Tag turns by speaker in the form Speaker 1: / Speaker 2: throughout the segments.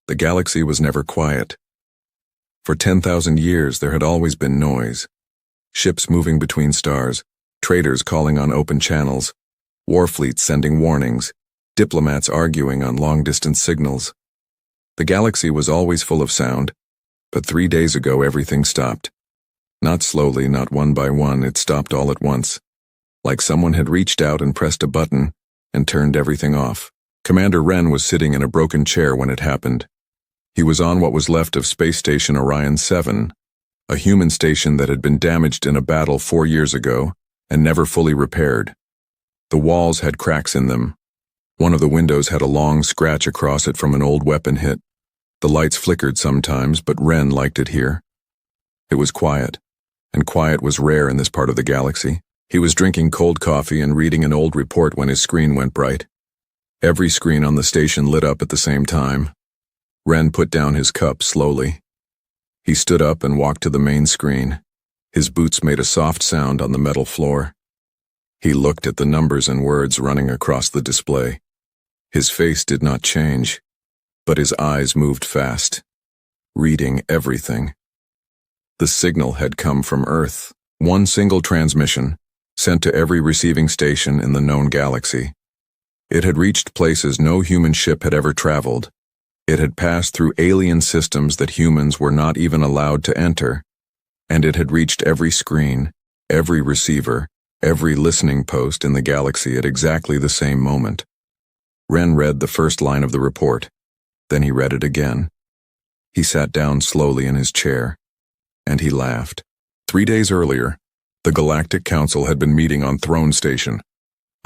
Speaker 1: The galaxy was never quiet. For 10,000 years there had always been noise. Ships moving between stars, traders calling on open channels, war fleets sending warnings, diplomats arguing on long-distance signals. The galaxy was always full of sound, but 3 days ago everything stopped. Not slowly, not one by one, it stopped all at once. Like someone had reached out and pressed a button and turned everything off. Commander Wren was sitting in a broken chair when it happened. He was on what was left of Space Station Orion 7, a human station that had been damaged in a battle 4 years ago and never fully repaired. The walls had cracks in them. One of the windows had a long scratch across it from an old weapon hit. The lights flickered sometimes, but Wren liked it here. It was quiet, and quiet was rare in this part of the galaxy. He was drinking cold coffee and reading an old report when his screen went bright. Every screen on the station lit up at the same time. Wren put down his cup slowly. He stood up and walked to the main screen. His boots made a soft sound on the metal floor. He looked at the numbers and words running across the display. His face did not change, but his eyes moved fast, reading everything. The signal had come from Earth, one single transmission, sent to every receiving station in the known galaxy. It had reached places no human ship had ever traveled. It had passed through alien systems that humans were not even allowed to enter, and it had reached every screen, every receiver, every listening post in the galaxy at exactly the same moment. Wren read the first line of the report. Then he read it again. He sat down slowly in his chair, and he laughed. 3 days earlier, the Galactic Council had been meeting on Throne Station,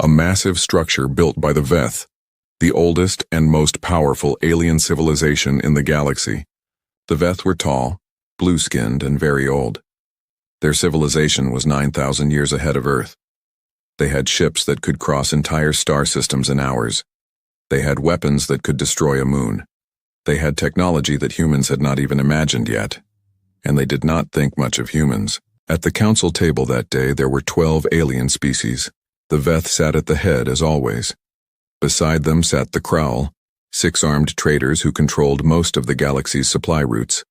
Speaker 1: a massive structure built by the Veth, the oldest and most powerful alien civilization in the galaxy. The Veth were tall, blue-skinned, and very old. Their civilization was 9,000 years ahead of Earth. They had ships that could cross entire star systems in hours. They had weapons that could destroy a moon. They had technology that humans had not even imagined yet. And they did not think much of humans. At the council table that day there were 12 alien species. The Veth sat at the head as always. Beside them sat the Kraul, 6 armed traders who controlled most of the galaxy's supply routes.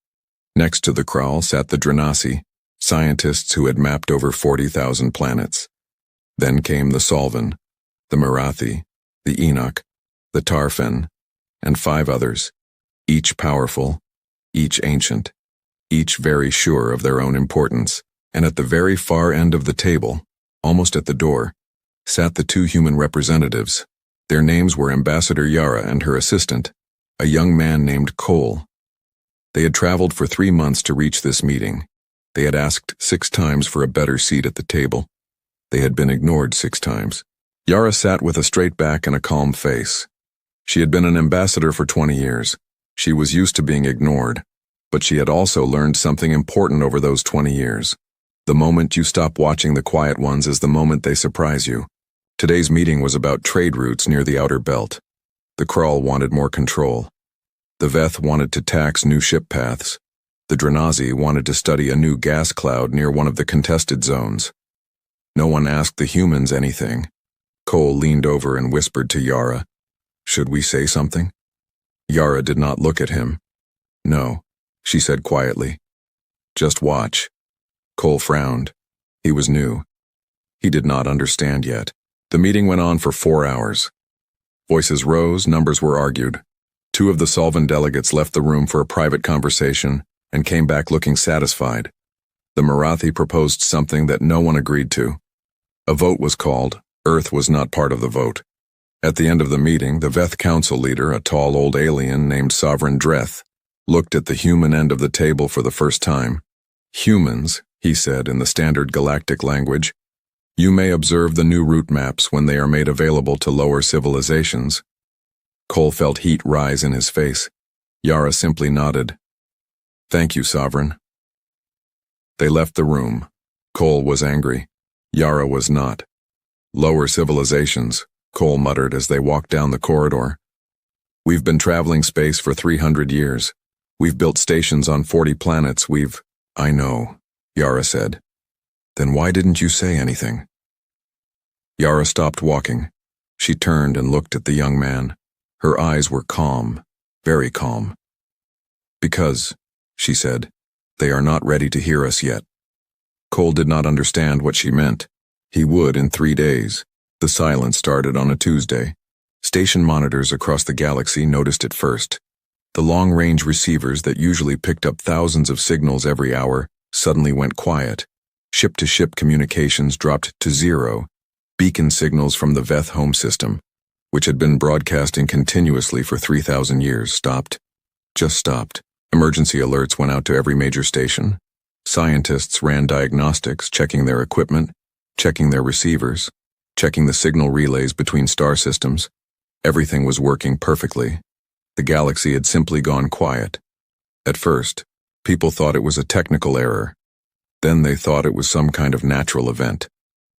Speaker 1: Next to the Kraul sat the Dranasi, scientists who had mapped over 40,000 planets. Then came the Solvan, the Marathi, the Enoch, the Tarfen, and 5 others, each powerful, each ancient, each very sure of their own importance. And at the very far end of the table, almost at the door, sat the 2 human representatives. Their names were Ambassador Yara and her assistant, a young man named Cole. They had traveled for 3 months to reach this meeting. They had asked 6 times for a better seat at the table. They had been ignored 6 times. Yara sat with a straight back and a calm face. She had been an ambassador for 20 years. She was used to being ignored, but she had also learned something important over those 20 years. The moment you stop watching the quiet ones is the moment they surprise you. Today's meeting was about trade routes near the outer belt. The Kraul wanted more control. The Veth wanted to tax new ship paths. The Dranasi wanted to study a new gas cloud near one of the contested zones. No one asked the humans anything. Cole leaned over and whispered to Yara, "Should we say something?" Yara did not look at him. "No," she said quietly. "Just watch." Cole frowned. He was new. He did not understand yet. The meeting went on for 4 hours. Voices rose, numbers were argued. 2 of the Solvan delegates left the room for a private conversation and came back looking satisfied. The Marathi proposed something that no one agreed to. A vote was called. Earth was not part of the vote. At the end of the meeting, the Veth Council leader, a tall old alien named Sovereign Dreth, looked at the human end of the table for the first time. "Humans," he said in the standard galactic language, "you may observe the new route maps when they are made available to lower civilizations." Cole felt heat rise in his face. Yara simply nodded. "Thank you, Sovereign." They left the room. Cole was angry. Yara was not. "Lower civilizations," Cole muttered as they walked down the corridor. "We've been traveling space for 300 years. We've built stations on 40 planets. "I know," Yara said. "Then why didn't you say anything?" Yara stopped walking. She turned and looked at the young man. Her eyes were calm, very calm. Because, she said, they are not ready to hear us yet. Cole did not understand what she meant. He would in 3 days. The silence started on a Tuesday. Station monitors across the galaxy noticed it first. The long-range receivers that usually picked up thousands of signals every hour suddenly went quiet. Ship-to-ship communications dropped to 0. Beacon signals from the Veth home system, which had been broadcasting continuously for 3,000 years, stopped. Just stopped. Emergency alerts went out to every major station. Scientists ran diagnostics, checking their equipment, checking their receivers, checking the signal relays between star systems. Everything was working perfectly. The galaxy had simply gone quiet. At first, people thought it was a technical error. Then they thought it was some kind of natural event.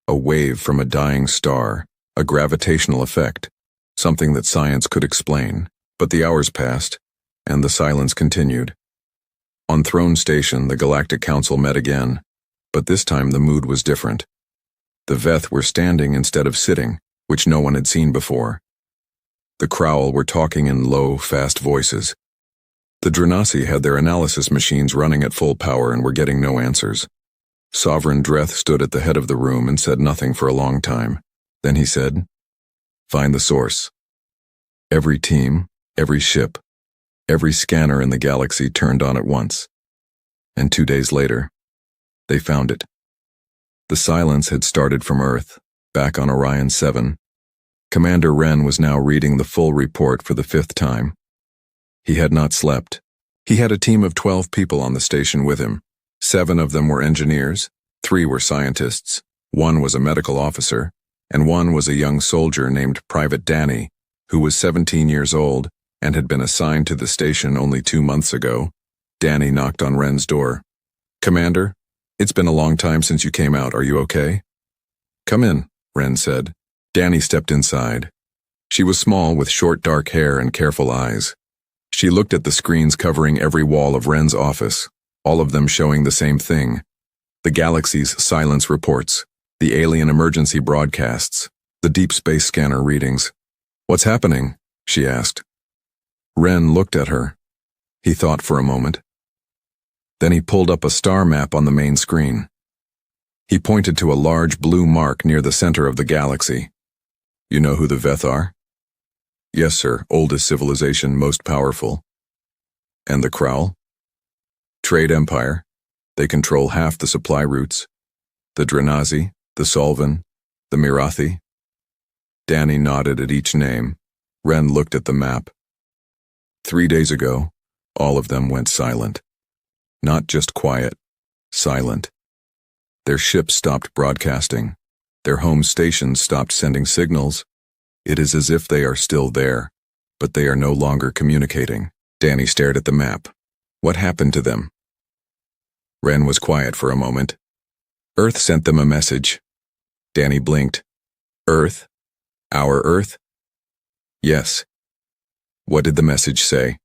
Speaker 1: A wave from a dying star, a gravitational effect, something that science could explain. But the hours passed, and the silence continued. On Throne Station, the Galactic Council met again, but this time the mood was different. The Veth were standing instead of sitting, which no one had seen before. The Crowl were talking in low, fast voices. The Drenasi had their analysis machines running at full power and were getting no answers. Sovereign Dreth stood at the head of the room and said nothing for a long time. Then he said, "Find the source." Every team, every ship, every scanner in the galaxy turned on at once. And 2 days later, they found it. The silence had started from Earth, back on Orion 7. Commander Wren was now reading the full report for the 5th time. He had not slept. He had a team of 12 people on the station with him. 7 of them were engineers, 3 were scientists, 1 was a medical officer, and 1 was a young soldier named Private Danny, who was 17 years old and had been assigned to the station only 2 months ago. Danny knocked on Wren's door. "Commander, it's been a long time since you came out. Are you okay?" "Come in," Wren said. Danny stepped inside. She was small with short dark hair and careful eyes. She looked at the screens covering every wall of Wren's office, all of them showing the same thing. The galaxy's silence reports, the alien emergency broadcasts, the deep space scanner readings. "What's happening?" she asked. Wren looked at her. He thought for a moment. Then he pulled up a star map on the main screen. He pointed to a large blue mark near the center of the galaxy. "You know who the Veth are?" "Yes, sir. Oldest civilization, most powerful." "And the Crowl?" "Trade empire. They control half the supply routes. The Drenasi, the Solvan, the Mirathi." Danny nodded at each name. Wren looked at the map. 3 days ago, all of them went silent. Not just quiet, silent. Their ships stopped broadcasting. Their home stations stopped sending signals. It is as if they are still there, but they are no longer communicating. Danny stared at the map. What happened to them? Wren was quiet for a moment. Earth sent them a message. Danny blinked. Earth? Our Earth? Yes. What did the message say?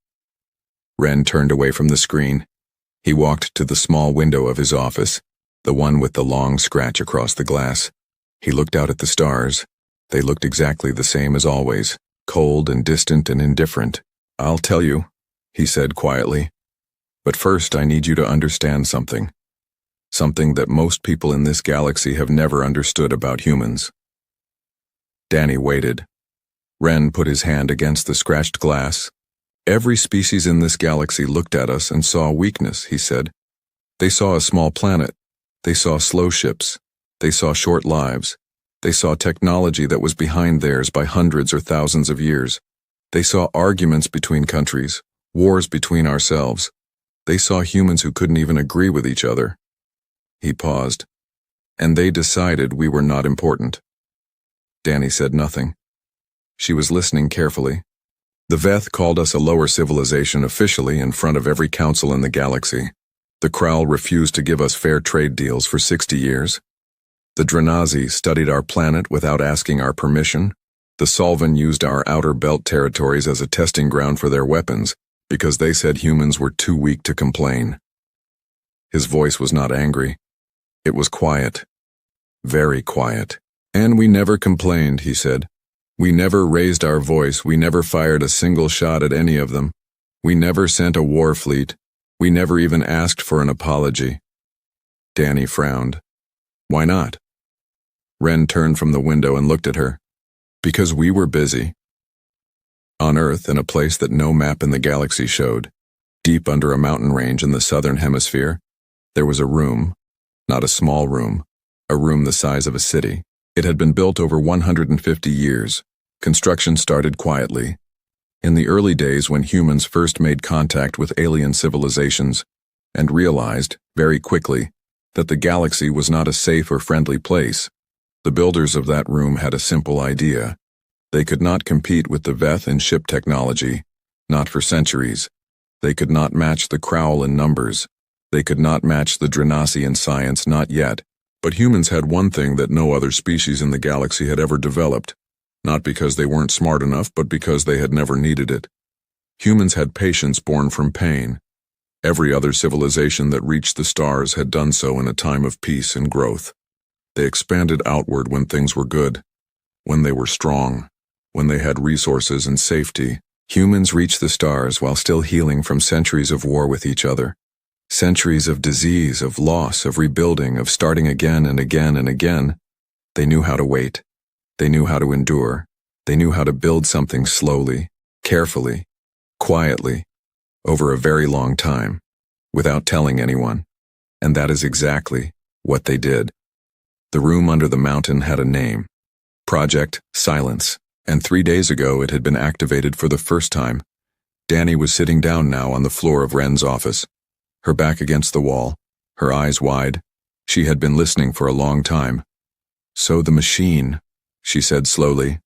Speaker 1: Wren turned away from the screen. He walked to the small window of his office, the one with the long scratch across the glass. He looked out at the stars. They looked exactly the same as always, cold and distant and indifferent. "I'll tell you," he said quietly. "But first I need you to understand something. Something that most people in this galaxy have never understood about humans." Danny waited. Wren put his hand against the scratched glass. "Every species in this galaxy looked at us and saw weakness," he said. "They saw a small planet. They saw slow ships. They saw short lives. They saw technology that was behind theirs by hundreds or thousands of years. They saw arguments between countries, wars between ourselves. They saw humans who couldn't even agree with each other." He paused. "And they decided we were not important." Danny said nothing. She was listening carefully. "The Veth called us a lower civilization officially in front of every council in the galaxy. The Crowl refused to give us fair trade deals for 60 years. The Drenasi studied our planet without asking our permission. The Solvan used our outer belt territories as a testing ground for their weapons because they said humans were too weak to complain." His voice was not angry. It was quiet. Very quiet. "And we never complained," he said. "We never raised our voice. We never fired a single shot at any of them. We never sent a war fleet. We never even asked for an apology. Danny frowned. Why not? Ren turned from the window and looked at her. Because we were busy. On Earth, in a place that no map in the galaxy showed, deep under a mountain range in the southern hemisphere, there was a room, not a small room, a room the size of a city. It had been built over 150 years. Construction started quietly. In the early days when humans first made contact with alien civilizations and realized, very quickly, that the galaxy was not a safe or friendly place, the builders of that room had a simple idea. They could not compete with the Veth in ship technology, not for centuries. They could not match the Crowl in numbers. They could not match the Drenasi in science, not yet. But humans had one thing that no other species in the galaxy had ever developed, not because they weren't smart enough, but because they had never needed it. Humans had patience born from pain. Every other civilization that reached the stars had done so in a time of peace and growth. They expanded outward when things were good, when they were strong, when they had resources and safety. Humans reached the stars while still healing from centuries of war with each other. Centuries of disease, of loss, of rebuilding, of starting again and again and again. They knew how to wait. They knew how to endure. They knew how to build something slowly, carefully, quietly, over a very long time, without telling anyone. And that is exactly what they did. The room under the mountain had a name, Project Silence, and 3 days ago it had been activated for the first time. Danny was sitting down now on the floor of Ren's office, her back against the wall, her eyes wide. She had been listening for a long time. So the machine, she said slowly.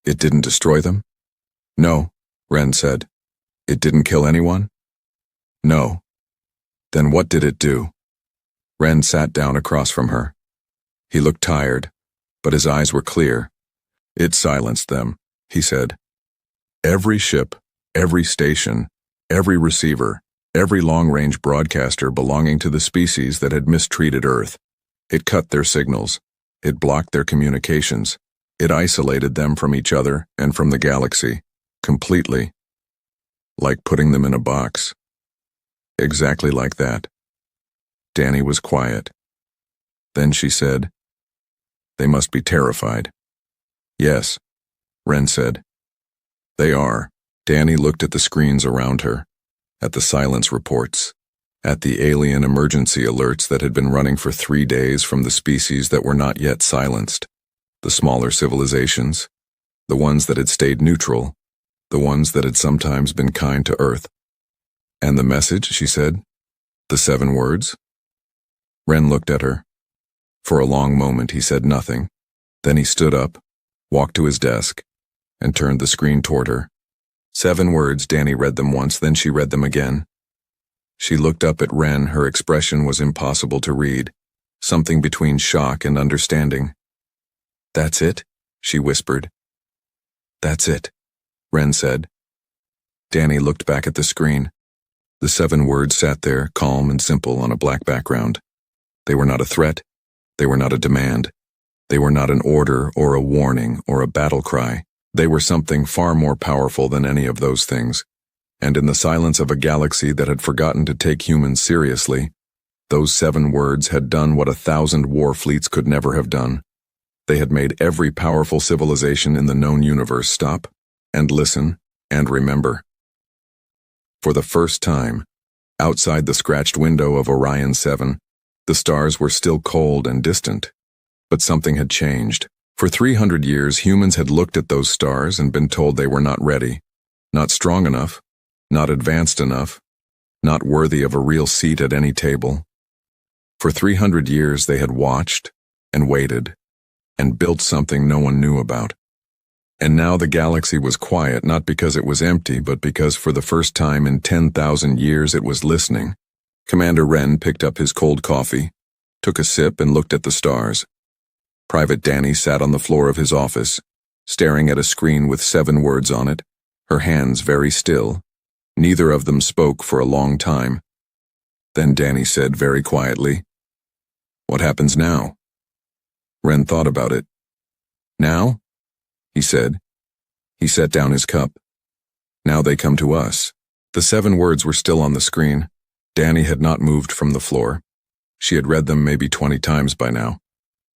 Speaker 1: It didn't destroy them? No, Ren said. It didn't kill anyone? No. Then what did it do? Ren sat down across from her. He looked tired, but his eyes were clear. It silenced them, he said. Every ship, every station, every receiver, every long-range broadcaster belonging to the species that had mistreated Earth. It cut their signals. It blocked their communications. It isolated them from each other and from the galaxy, completely. Like putting them in a box. Exactly like that. Danny was quiet. Then she said, "They must be terrified." "Yes," Ren said. "They are." Danny looked at the screens around her, at the silence reports, at the alien emergency alerts that had been running for 3 days from the species that were not yet silenced, the smaller civilizations, the ones that had stayed neutral, the ones that had sometimes been kind to Earth. "And the message," she said, "the 7 words?" Ren looked at her. For a long moment he said nothing. Then he stood up, walked to his desk, and turned the screen toward her. 7 words. Danny read them once, then she read them again. She looked up at Ren. Her expression was impossible to read, something between shock and understanding. "That's it?" she whispered. "That's it," Ren said. Danny looked back at the screen. The 7 words sat there, calm and simple on a black background. They were not a threat. They were not a demand. They were not an order or a warning or a battle cry. They were something far more powerful than any of those things. And in the silence of a galaxy that had forgotten to take humans seriously, those 7 words had done what 1,000 war fleets could never have done. They had made every powerful civilization in the known universe stop and listen and remember. For the first time, outside the scratched window of Orion 7, the stars were still cold and distant. But something had changed. For 300 years, humans had looked at those stars and been told they were not ready, not strong enough, not advanced enough, not worthy of a real seat at any table. For 300 years they had watched and waited and built something no one knew about. And now the galaxy was quiet, not because it was empty, but because for the first time in 10,000 years it was listening. Commander Ren picked up his cold coffee, took a sip, and looked at the stars. Private Danny sat on the floor of his office, staring at a screen with 7 words on it, her hands very still. Neither of them spoke for a long time. Then Danny said very quietly, "What happens now?" Ren thought about it. "Now?" he said. He set down his cup. "Now they come to us. The 7 words were still on the screen. Danny had not moved from the floor. She had read them maybe 20 times by now.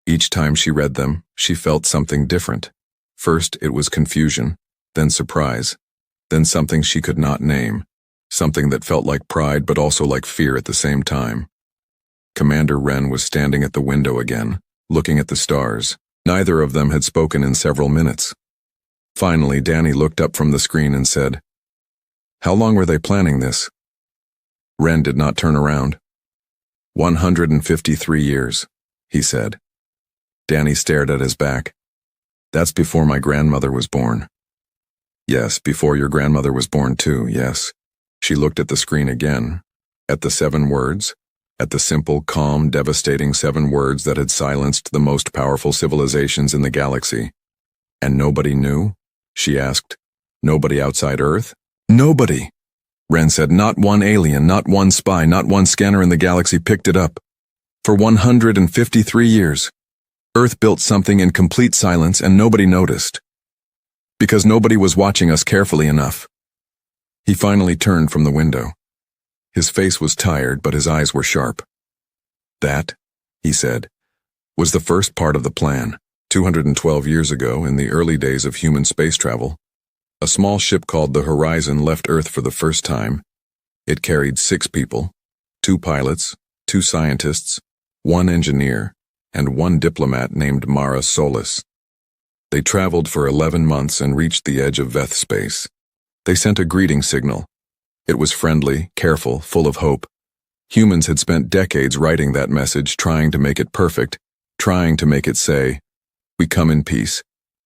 Speaker 1: Each time she read them, she felt something different. First, it was confusion, then surprise, then something she could not name, something that felt like pride but also like fear at the same time. Commander Wren was standing at the window again, looking at the stars. Neither of them had spoken in several minutes. Finally, Danny looked up from the screen and said, "How long were they planning this?" Wren did not turn around. 153 years, he said. Danny stared at his back. "That's before my grandmother was born." "Yes, before your grandmother was born too, yes." She looked at the screen again, at the 7 words, at the simple, calm, devastating 7 words that had silenced the most powerful civilizations in the galaxy. "And nobody knew?" she asked. "Nobody outside Earth?" "Nobody," Wren said. "Not one alien, not one spy, not one scanner in the galaxy picked it up. For 153 years, Earth built something in complete silence and nobody noticed. Because nobody was watching us carefully enough." He finally turned from the window. His face was tired, but his eyes were sharp. "That," he said, "was the first part of the plan. 212 years ago, in the early days of human space travel, a small ship called the Horizon left Earth for the first time. It carried 6 people, 2 pilots, 2 scientists, 1 engineer, and 1 diplomat named Mara Solis. They traveled for 11 months and reached the edge of Veth space. They sent a greeting signal. It was friendly, careful, full of hope. Humans had spent decades writing that message, trying to make it perfect, trying to make it say, "We come in peace.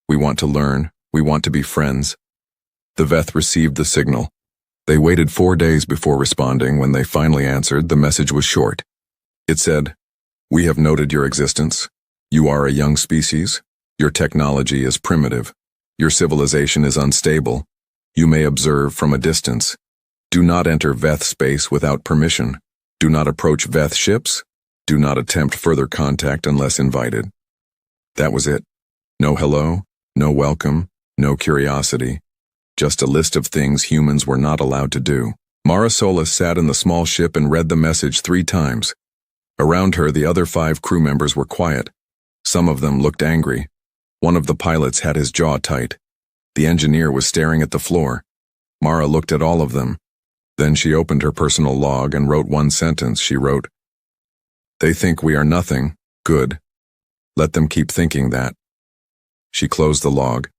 Speaker 1: We want to learn. We want to be friends." The Veth received the signal. They waited 4 days before responding. When they finally answered, the message was short. It said, "We have noted your existence. You are a young species. Your technology is primitive. Your civilization is unstable. You may observe from a distance. Do not enter Veth space without permission. Do not approach Veth ships. Do not attempt further contact unless invited." That was it. No hello, no welcome, no curiosity. Just a list of things humans were not allowed to do. Mara Solis sat in the small ship and read the message 3 times. Around her, the other 5 crew members were quiet. Some of them looked angry. One of the pilots had his jaw tight. The engineer was staring at the floor. Mara looked at all of them. Then she opened her personal log and wrote 1 sentence. She wrote, "They think we are nothing. Good. Let them keep thinking that." She closed the log.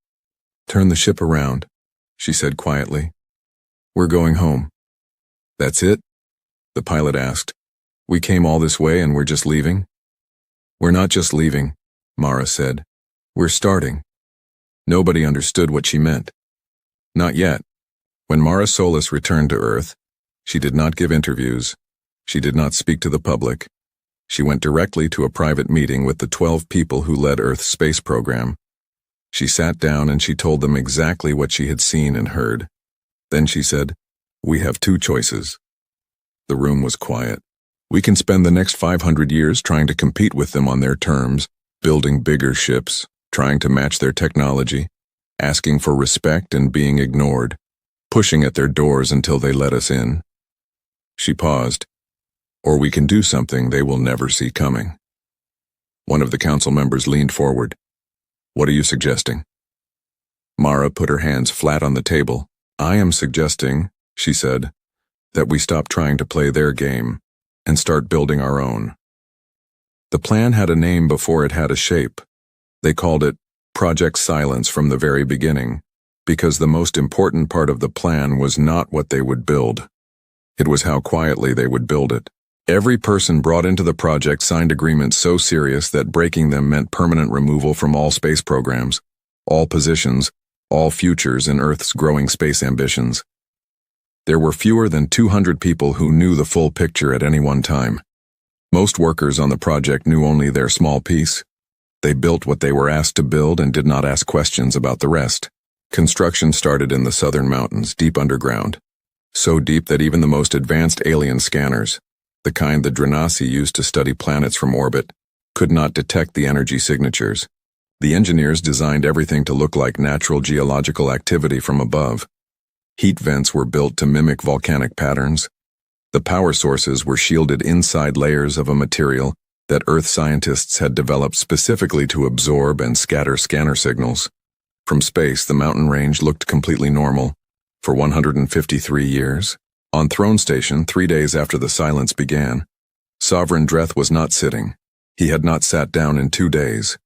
Speaker 1: "Turn the ship around," she said quietly. "We're going home." "That's it?" the pilot asked. "We came all this way and we're just leaving?" "We're not just leaving," Mara said. "We're starting." Nobody understood what she meant. Not yet. When Mara Solis returned to Earth, she did not give interviews. She did not speak to the public. She went directly to a private meeting with the 12 people who led Earth's space program. She sat down and she told them exactly what she had seen and heard. Then she said, "We have 2 choices." The room was quiet. "We can spend the next 500 years trying to compete with them on their terms, building bigger ships, trying to match their technology, asking for respect and being ignored, pushing at their doors until they let us in." She paused. "Or we can do something they will never see coming." One of the council members leaned forward. "What are you suggesting?" Mara put her hands flat on the table. "I am suggesting," she said, "that we stop trying to play their game and start building our own." The plan had a name before it had a shape. They called it Project Silence from the very beginning, because the most important part of the plan was not what they would build. It was how quietly they would build it. Every person brought into the project signed agreements so serious that breaking them meant permanent removal from all space programs, all positions, all futures in Earth's growing space ambitions. There were fewer than 200 people who knew the full picture at any one time. Most workers on the project knew only their small piece. They built what they were asked to build and did not ask questions about the rest. Construction started in the southern mountains, deep underground. So deep that even the most advanced alien scanners, the kind the Dranasi used to study planets from orbit, could not detect the energy signatures. The engineers designed everything to look like natural geological activity from above. Heat vents were built to mimic volcanic patterns. The power sources were shielded inside layers of a material that Earth scientists had developed specifically to absorb and scatter scanner signals. From space, the mountain range looked completely normal. For 153 years, on Throne Station, 3 days after the silence began, Sovereign Dreth was not sitting. He had not sat down in 2 days.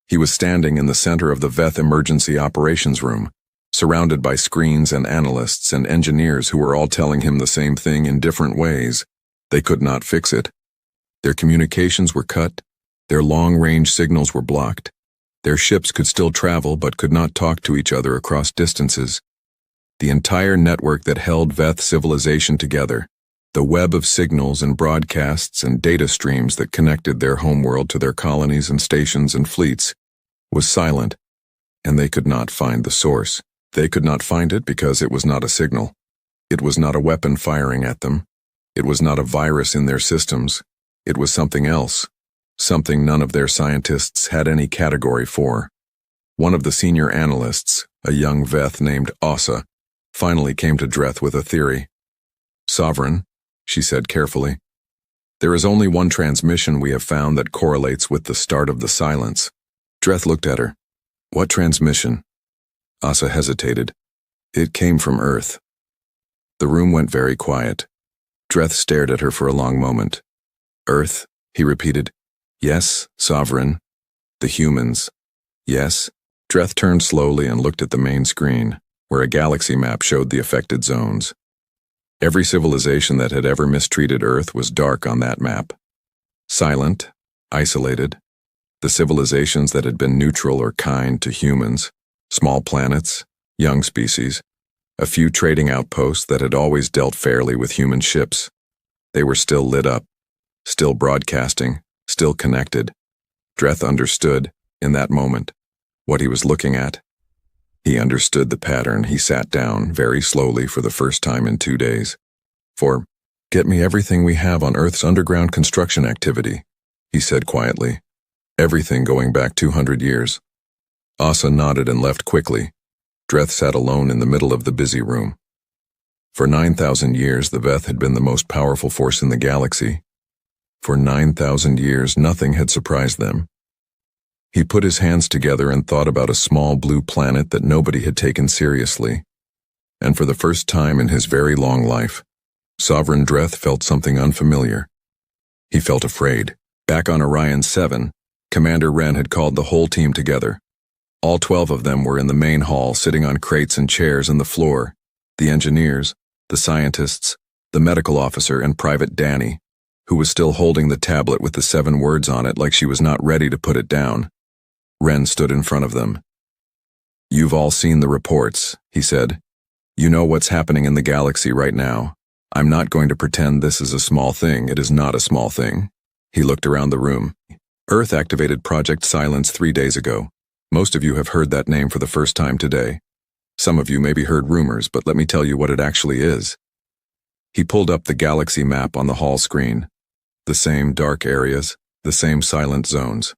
Speaker 1: He was standing in the center of the Veth Emergency Operations Room, surrounded by screens and analysts and engineers who were all telling him the same thing in different ways. They could not fix it. Their communications were cut. Their long-range signals were blocked. Their ships could still travel but could not talk to each other across distances. The entire network that held Veth civilization together, the web of signals and broadcasts and data streams that connected their homeworld to their colonies and stations and fleets, was silent, and they could not find the source. They could not find it because it was not a signal. It was not a weapon firing at them. It was not a virus in their systems. It was something else, something none of their scientists had any category for. One of the senior analysts, a young Veth named Asa, finally came to Dreth with a theory. "Sovereign," she said carefully, "there is only one transmission we have found that correlates with the start of the silence." Dreth looked at her. "What transmission?" Asa hesitated. "It came from Earth." The room went very quiet. Dreth stared at her for a long moment. "Earth?" he repeated. "Yes, Sovereign. The humans." "Yes." Dreth turned slowly and looked at the main screen, where a galaxy map showed the affected zones. Every civilization that had ever mistreated Earth was dark on that map. Silent, isolated. The civilizations that had been neutral or kind to humans, small planets, young species, a few trading outposts that had always dealt fairly with human ships. They were still lit up, still broadcasting, still connected. Dreth understood, in that moment, what he was looking at. He understood the pattern. He sat down, very slowly for the first time in 2 days. "Get me everything we have on Earth's underground construction activity," he said quietly. "Everything going back 200 years. Asa nodded and left quickly. Dreth sat alone in the middle of the busy room. For 9,000 years, the Veth had been the most powerful force in the galaxy. For 9,000 years, nothing had surprised them. He put his hands together and thought about a small blue planet that nobody had taken seriously. And for the first time in his very long life, Sovereign Dreth felt something unfamiliar. He felt afraid. Back on Orion 7, Commander Wren had called the whole team together. All 12 of them were in the main hall, sitting on crates and chairs on the floor. The engineers, the scientists, the medical officer, and Private Danny, who was still holding the tablet with the 7 words on it like she was not ready to put it down. Wren stood in front of them. "You've all seen the reports," he said. "You know what's happening in the galaxy right now. I'm not going to pretend this is a small thing. It is not a small thing." He looked around the room. "Earth activated Project Silence 3 days ago. Most of you have heard that name for the first time today. Some of you maybe heard rumors, but let me tell you what it actually is." He pulled up the galaxy map on the hall screen. The same dark areas, the same silent zones.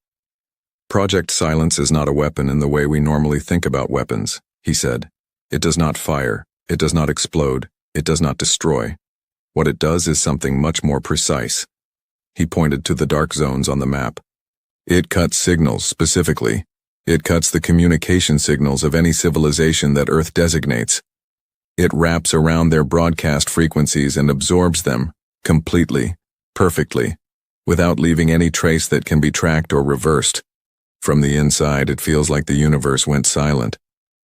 Speaker 1: "Project Silence is not a weapon in the way we normally think about weapons," he said. "It does not fire, it does not explode, it does not destroy. What it does is something much more precise." He pointed to the dark zones on the map. "It cuts signals, specifically. It cuts the communication signals of any civilization that Earth designates. It wraps around their broadcast frequencies and absorbs them, completely, perfectly, without leaving any trace that can be tracked or reversed. From the inside, it feels like the universe went silent.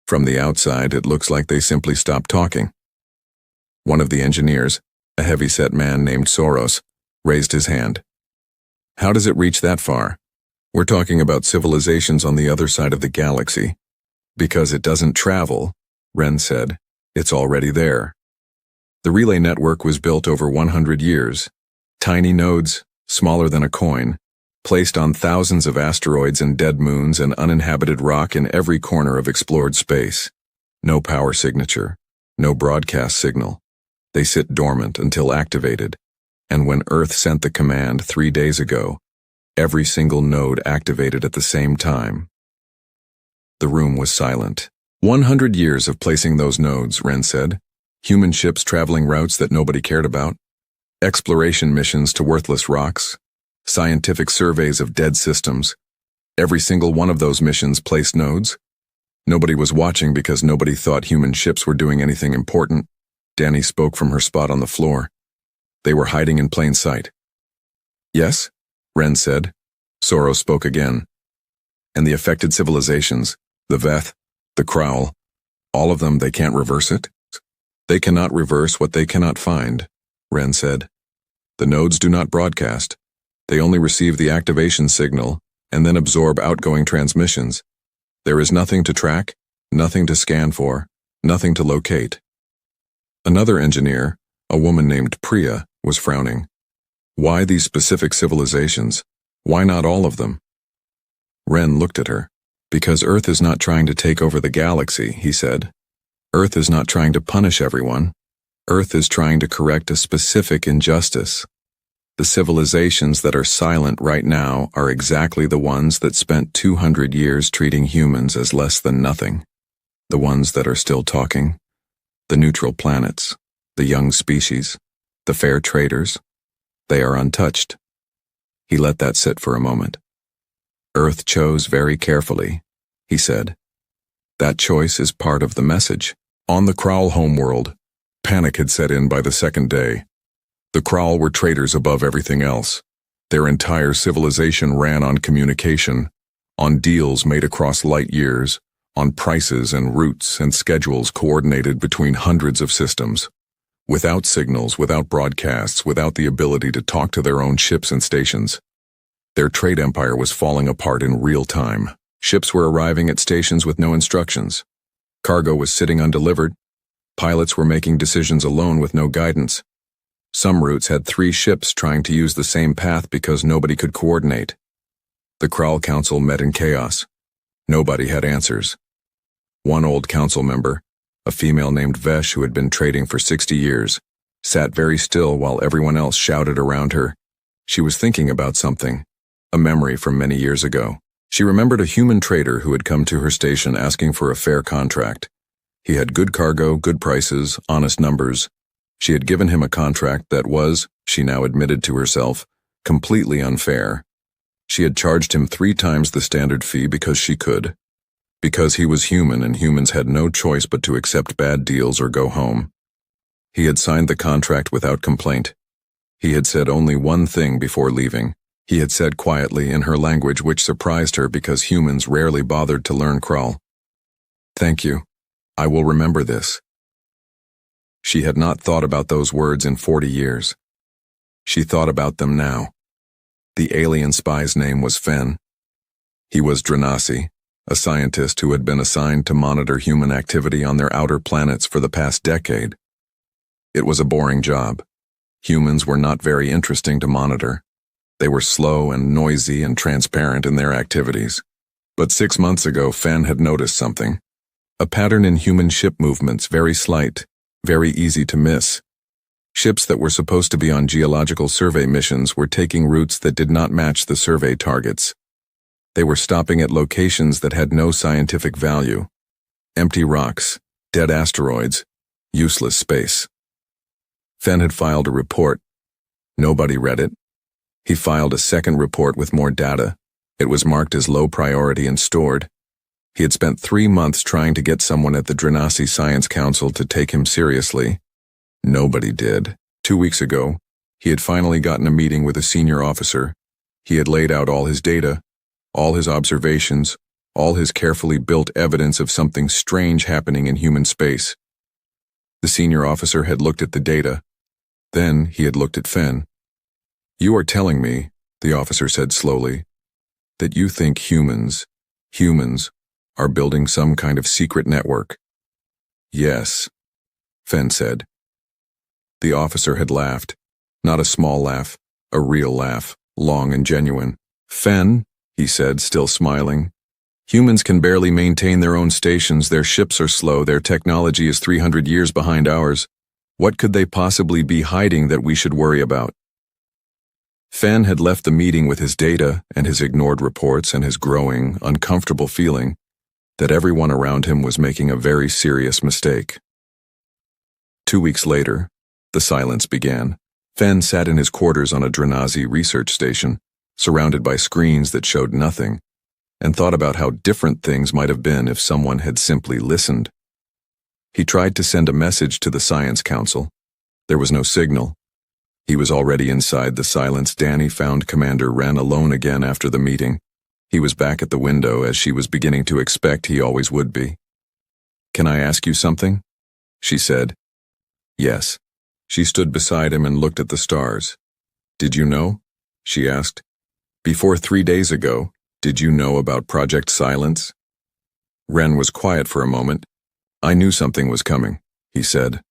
Speaker 1: From the outside, it looks like they simply stopped talking." One of the engineers, a heavy-set man named Soros, raised his hand. "How does it reach that far? We're talking about civilizations on the other side of the galaxy." "Because it doesn't travel," Wren said. "It's already there." The relay network was built over 100 years. Tiny nodes, smaller than a coin, placed on thousands of asteroids and dead moons and uninhabited rock in every corner of explored space. No power signature, no broadcast signal. They sit dormant until activated, and when Earth sent the command 3 days ago, every single node activated at the same time. The room was silent. 100 years of placing those nodes, Wren said. Human ships traveling routes that nobody cared about. Exploration missions to worthless rocks. Scientific surveys of dead systems. Every single one of those missions placed nodes. Nobody was watching because nobody thought human ships were doing anything important. Danny spoke from her spot on the floor. They were hiding in plain sight. Yes? Ren said. Soro spoke again. And the affected civilizations, the Veth, the Crowl, all of them, they can't reverse it? They cannot reverse what they cannot find, Ren said. The nodes do not broadcast. They only receive the activation signal and then absorb outgoing transmissions. There is nothing to track, nothing to scan for, nothing to locate. Another engineer, a woman named Priya, was frowning. Why these specific civilizations? Why not all of them? Ren looked at her. Because Earth is not trying to take over the galaxy, he said. Earth is not trying to punish everyone. Earth is trying to correct a specific injustice. The civilizations that are silent right now are exactly the ones that spent 200 years treating humans as less than nothing. The ones that are still talking. The neutral planets. The young species. The fair traders. They are untouched. He let that sit for a moment. Earth chose very carefully, he said. That choice is part of the message. On the Crowl homeworld, panic had set in by the second day. The Crowl were traders above everything else. Their entire civilization ran on communication, on deals made across light years, on prices and routes and schedules coordinated between hundreds of systems. Without signals, without broadcasts, without the ability to talk to their own ships and stations. Their trade empire was falling apart in real time. Ships were arriving at stations with no instructions. Cargo was sitting undelivered. Pilots were making decisions alone with no guidance. Some routes had 3 ships trying to use the same path because nobody could coordinate. The Crowl Council met in chaos. Nobody had answers. One old council member, a female named Vesh who had been trading for 60 years, sat very still while everyone else shouted around her. She was thinking about something, a memory from many years ago. She remembered a human trader who had come to her station asking for a fair contract. He had good cargo, good prices, honest numbers. She had given him a contract that was, she now admitted to herself, completely unfair. She had charged him 3 times the standard fee because she could. Because he was human and humans had no choice but to accept bad deals or go home. He had signed the contract without complaint. He had said only one thing before leaving. He had said quietly in her language which surprised her because humans rarely bothered to learn Crowl. Thank you. I will remember this. She had not thought about those words in 40 years. She thought about them now. The alien spy's name was Fen. He was Dranasi, a scientist who had been assigned to monitor human activity on their outer planets for the past decade. It was a boring job. Humans were not very interesting to monitor. They were slow and noisy and transparent in their activities. But 6 months ago, Fen had noticed something. A pattern in human ship movements, very slight, very easy to miss. Ships that were supposed to be on geological survey missions were taking routes that did not match the survey targets. They were stopping at locations that had no scientific value. Empty rocks, dead asteroids, useless space. Fen had filed a report. Nobody read it. He filed a second report with more data. It was marked as low priority and stored. He had spent 3 months trying to get someone at the Dranasi Science Council to take him seriously. Nobody did. 2 weeks ago, he had finally gotten a meeting with a senior officer. He had laid out all his data, all his observations, all his carefully built evidence of something strange happening in human space. The senior officer had looked at the data. Then he had looked at Fen. You are telling me, the officer said slowly, that you think humans are building some kind of secret network. Yes, Fen said. The officer had laughed. Not a small laugh, a real laugh, long and genuine. Fen, he said, still smiling. Humans can barely maintain their own stations, their ships are slow, their technology is 300 years behind ours. What could they possibly be hiding that we should worry about? Fen had left the meeting with his data and his ignored reports and his growing, uncomfortable feeling that everyone around him was making a very serious mistake. 2 weeks later, the silence began. Fen sat in his quarters on a Drenazi research station, surrounded by screens that showed nothing, and thought about how different things might have been if someone had simply listened. He tried to send a message to the Science Council. There was no signal. He was already inside the silence. Danny found Commander Wren alone again after the meeting. He was back at the window as she was beginning to expect he always would be. "Can I ask you something?" she said. "Yes." She stood beside him and looked at the stars. "Did you know?" she asked. "Before 3 days ago, did you know about Project Silence?" Wren was quiet for a moment. "I knew something was coming," he said.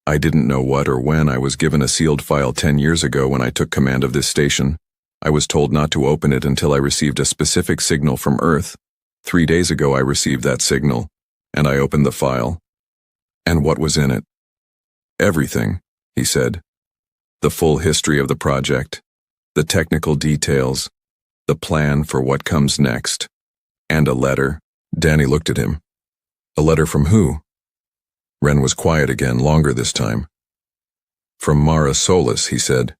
Speaker 1: "I didn't know what or when. I was given a sealed file 10 years ago when I took command of this station. I was told not to open it until I received a specific signal from Earth. 3 days ago I received that signal, and I opened the file. And what was in it?" "Everything," he said. "The full history of the project, the technical details, the plan for what comes next, and a letter." Danny looked at him. "A letter from who?" Wren was quiet again, longer this time. "From Mara Solis," he said.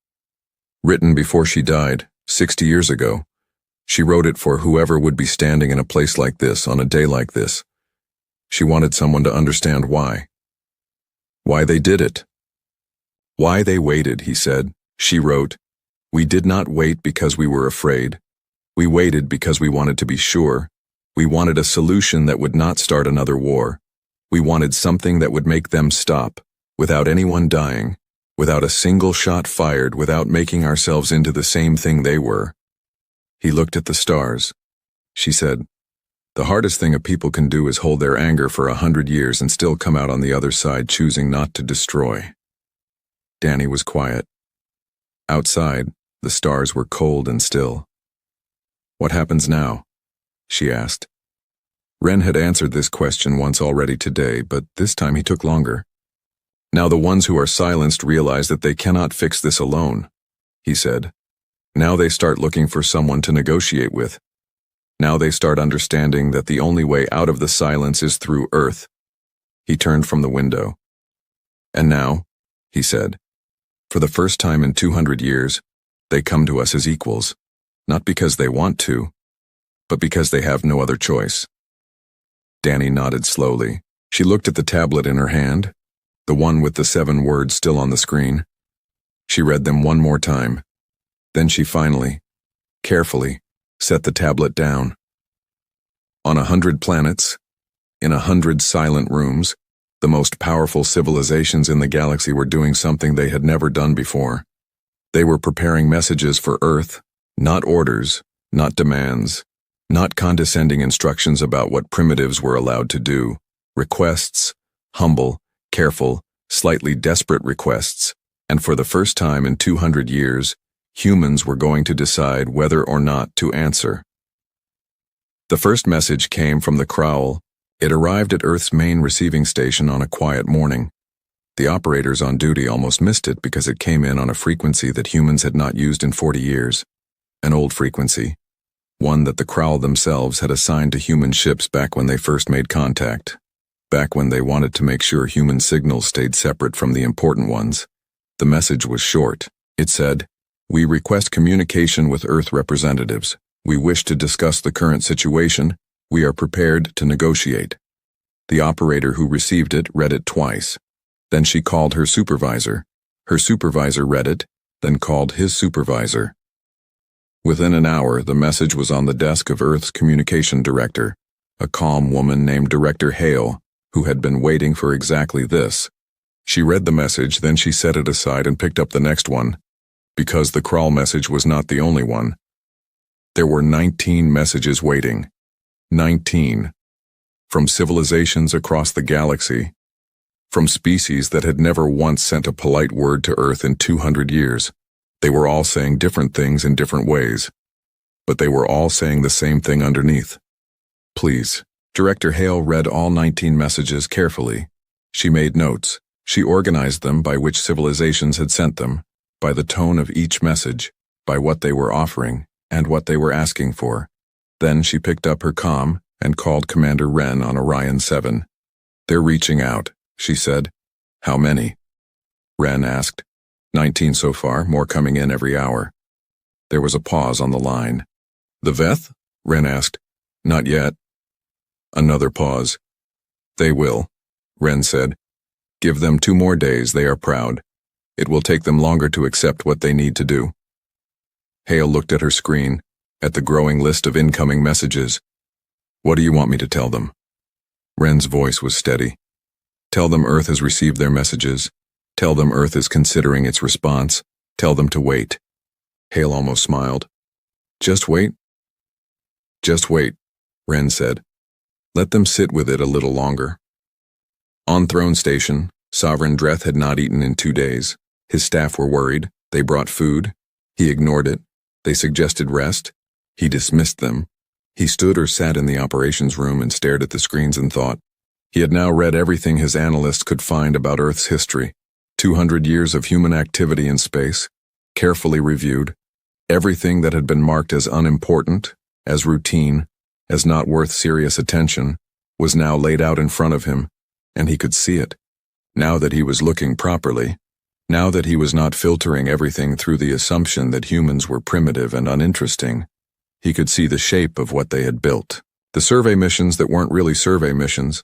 Speaker 1: "Written before she died, 60 years ago. She wrote it for whoever would be standing in a place like this on a day like this. She wanted someone to understand why. Why they did it. Why they waited," he said. She wrote, "We did not wait because we were afraid. We waited because we wanted to be sure. We wanted a solution that would not start another war. We wanted something that would make them stop, without anyone dying, without a single shot fired, without making ourselves into the same thing they were." He looked at the stars. She said, "The hardest thing a people can do is hold their anger for 100 years and still come out on the other side choosing not to destroy." Danny was quiet. Outside, the stars were cold and still. "What happens now?" she asked. Wren had answered this question once already today, but this time he took longer. "Now the ones who are silenced realize that they cannot fix this alone," he said. "Now they start looking for someone to negotiate with. Now they start understanding that the only way out of the silence is through Earth." He turned from the window. "And now," he said, "for the first time in 200 years, they come to us as equals, not because they want to, but because they have no other choice." Danny nodded slowly. She looked at the tablet in her hand, the one with the 7 words still on the screen. She read them one more time. Then she finally, carefully, set the tablet down. On 100 planets, in 100 silent rooms, the most powerful civilizations in the galaxy were doing something they had never done before. They were preparing messages for Earth, not orders, not demands, not condescending instructions about what primitives were allowed to do. Requests, humble, careful, slightly desperate requests, and for the first time in 200 years, humans were going to decide whether or not to answer. The first message came from the Crowl. It arrived at Earth's main receiving station on a quiet morning. The operators on duty almost missed it because it came in on a frequency that humans had not used in 40 years. An old frequency. One that the Crowl themselves had assigned to human ships back when they first made contact. Back when they wanted to make sure human signals stayed separate from the important ones. The message was short. It said, "We request communication with Earth representatives. We wish to discuss the current situation. We are prepared to negotiate." The operator who received it read it twice. Then she called her supervisor. Her supervisor read it, then called his supervisor. Within an hour, the message was on the desk of Earth's communication director, a calm woman named Director Hale, who had been waiting for exactly this. She read the message, then she set it aside and picked up the next one, because the crawl message was not the only one. There were 19 messages waiting. 19. From civilizations across the galaxy. From species that had never once sent a polite word to Earth in 200 years. They were all saying different things in different ways. But they were all saying the same thing underneath. "Please." Director Hale read all 19 messages carefully. She made notes. She organized them by which civilizations had sent them, by the tone of each message, by what they were offering, and what they were asking for. Then she picked up her comm and called Commander Wren on Orion 7. "They're reaching out," she said. How many? Ren asked. 19 so far, more coming in every hour. There was a pause on the line. The Veth? Ren asked. Not yet. Another pause. They will, Ren said. Give them 2 more days, they are proud. It will take them longer to accept what they need to do. Hale looked at her screen, at the growing list of incoming messages. What do you want me to tell them? Ren's voice was steady. Tell them Earth has received their messages. Tell them Earth is considering its response. Tell them to wait. Hale almost smiled. Just wait? Just wait, Ren said. Let them sit with it a little longer. On Throne Station, Sovereign Dreth had not eaten in 2 days. His staff were worried. They brought food. He ignored it. They suggested rest. He dismissed them. He stood or sat in the operations room and stared at the screens and thought. He had now read everything his analysts could find about Earth's history. 200 years of human activity in space, carefully reviewed. Everything that had been marked as unimportant, as routine, as not worth serious attention, was now laid out in front of him, and he could see it. Now that he was looking properly, now that he was not filtering everything through the assumption that humans were primitive and uninteresting, he could see the shape of what they had built. The survey missions that weren't really survey missions,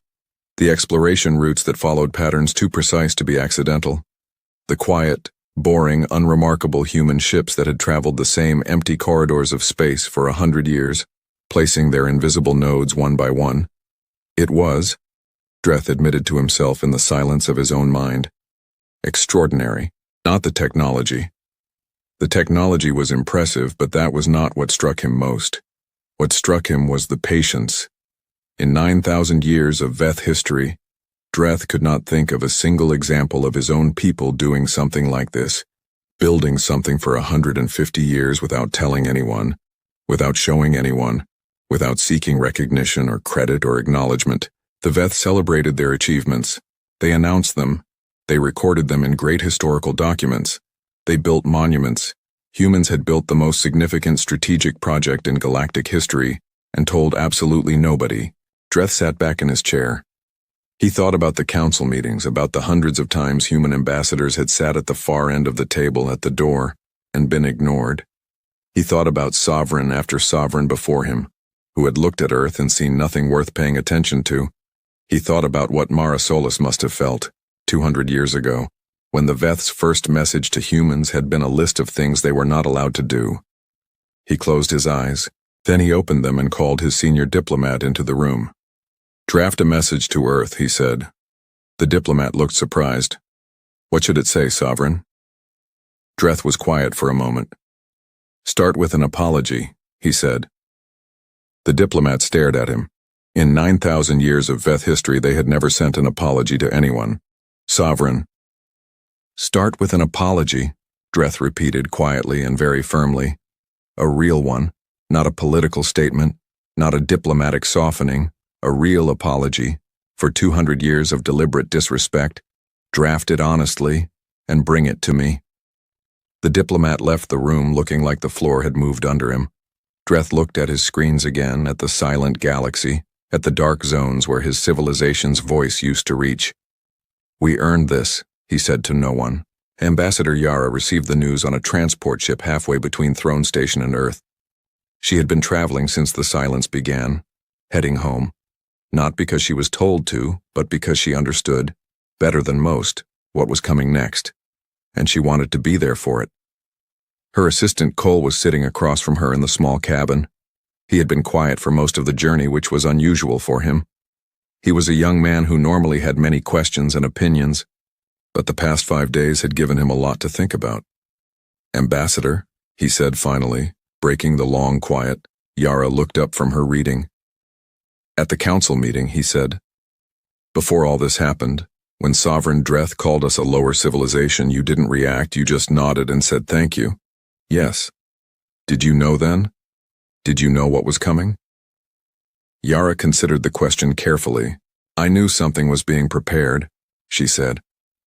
Speaker 1: the exploration routes that followed patterns too precise to be accidental, the quiet, boring, unremarkable human ships that had traveled the same empty corridors of space for 100 years, placing their invisible nodes one by one. It was, Dreth admitted to himself in the silence of his own mind, extraordinary, not the technology. The technology was impressive, but that was not what struck him most. What struck him was the patience. In 9,000 years of Veth history, Dreth could not think of a single example of his own people doing something like this, building something for 150 years without telling anyone, without showing anyone, without seeking recognition or credit or acknowledgement. The Veth celebrated their achievements. They announced them. They recorded them in great historical documents. They built monuments. Humans had built the most significant strategic project in galactic history and told absolutely nobody. Dreth sat back in his chair. He thought about the council meetings, about the hundreds of times human ambassadors had sat at the far end of the table at the door and been ignored. He thought about sovereign after sovereign before him, who had looked at Earth and seen nothing worth paying attention to. He thought about what Mara Solis must have felt 200 years ago, when the Veth's first message to humans had been a list of things they were not allowed to do. He closed his eyes. Then he opened them and called his senior diplomat into the room. Draft a message to Earth, he said. The diplomat looked surprised. What should it say, Sovereign? Dreth was quiet for a moment. Start with an apology, he said. The diplomat stared at him. In 9,000 years of Veth history, they had never sent an apology to anyone. Sovereign. Start with an apology, Dreth repeated quietly and very firmly. A real one, not a political statement, not a diplomatic softening, a real apology for 200 years of deliberate disrespect. Draft it honestly and bring it to me. The diplomat left the room looking like the floor had moved under him. Dreth looked at his screens again, at the silent galaxy, at the dark zones where his civilization's voice used to reach. We earned this, he said to no one. Ambassador Yara received the news on a transport ship halfway between Throne Station and Earth. She had been traveling since the silence began, heading home. Not because she was told to, but because she understood, better than most, what was coming next, and she wanted to be there for it. Her assistant Cole was sitting across from her in the small cabin. He had been quiet for most of the journey, which was unusual for him. He was a young man who normally had many questions and opinions, but the past 5 days had given him a lot to think about. Ambassador, he said finally, breaking the long quiet. Yara looked up from her reading. At the council meeting, he said, before all this happened, when Sovereign Dreth called us a lower civilization, you didn't react, you just nodded and said thank you. Yes. Did you know then? Did you know what was coming? Yara considered the question carefully. I knew something was being prepared, she said.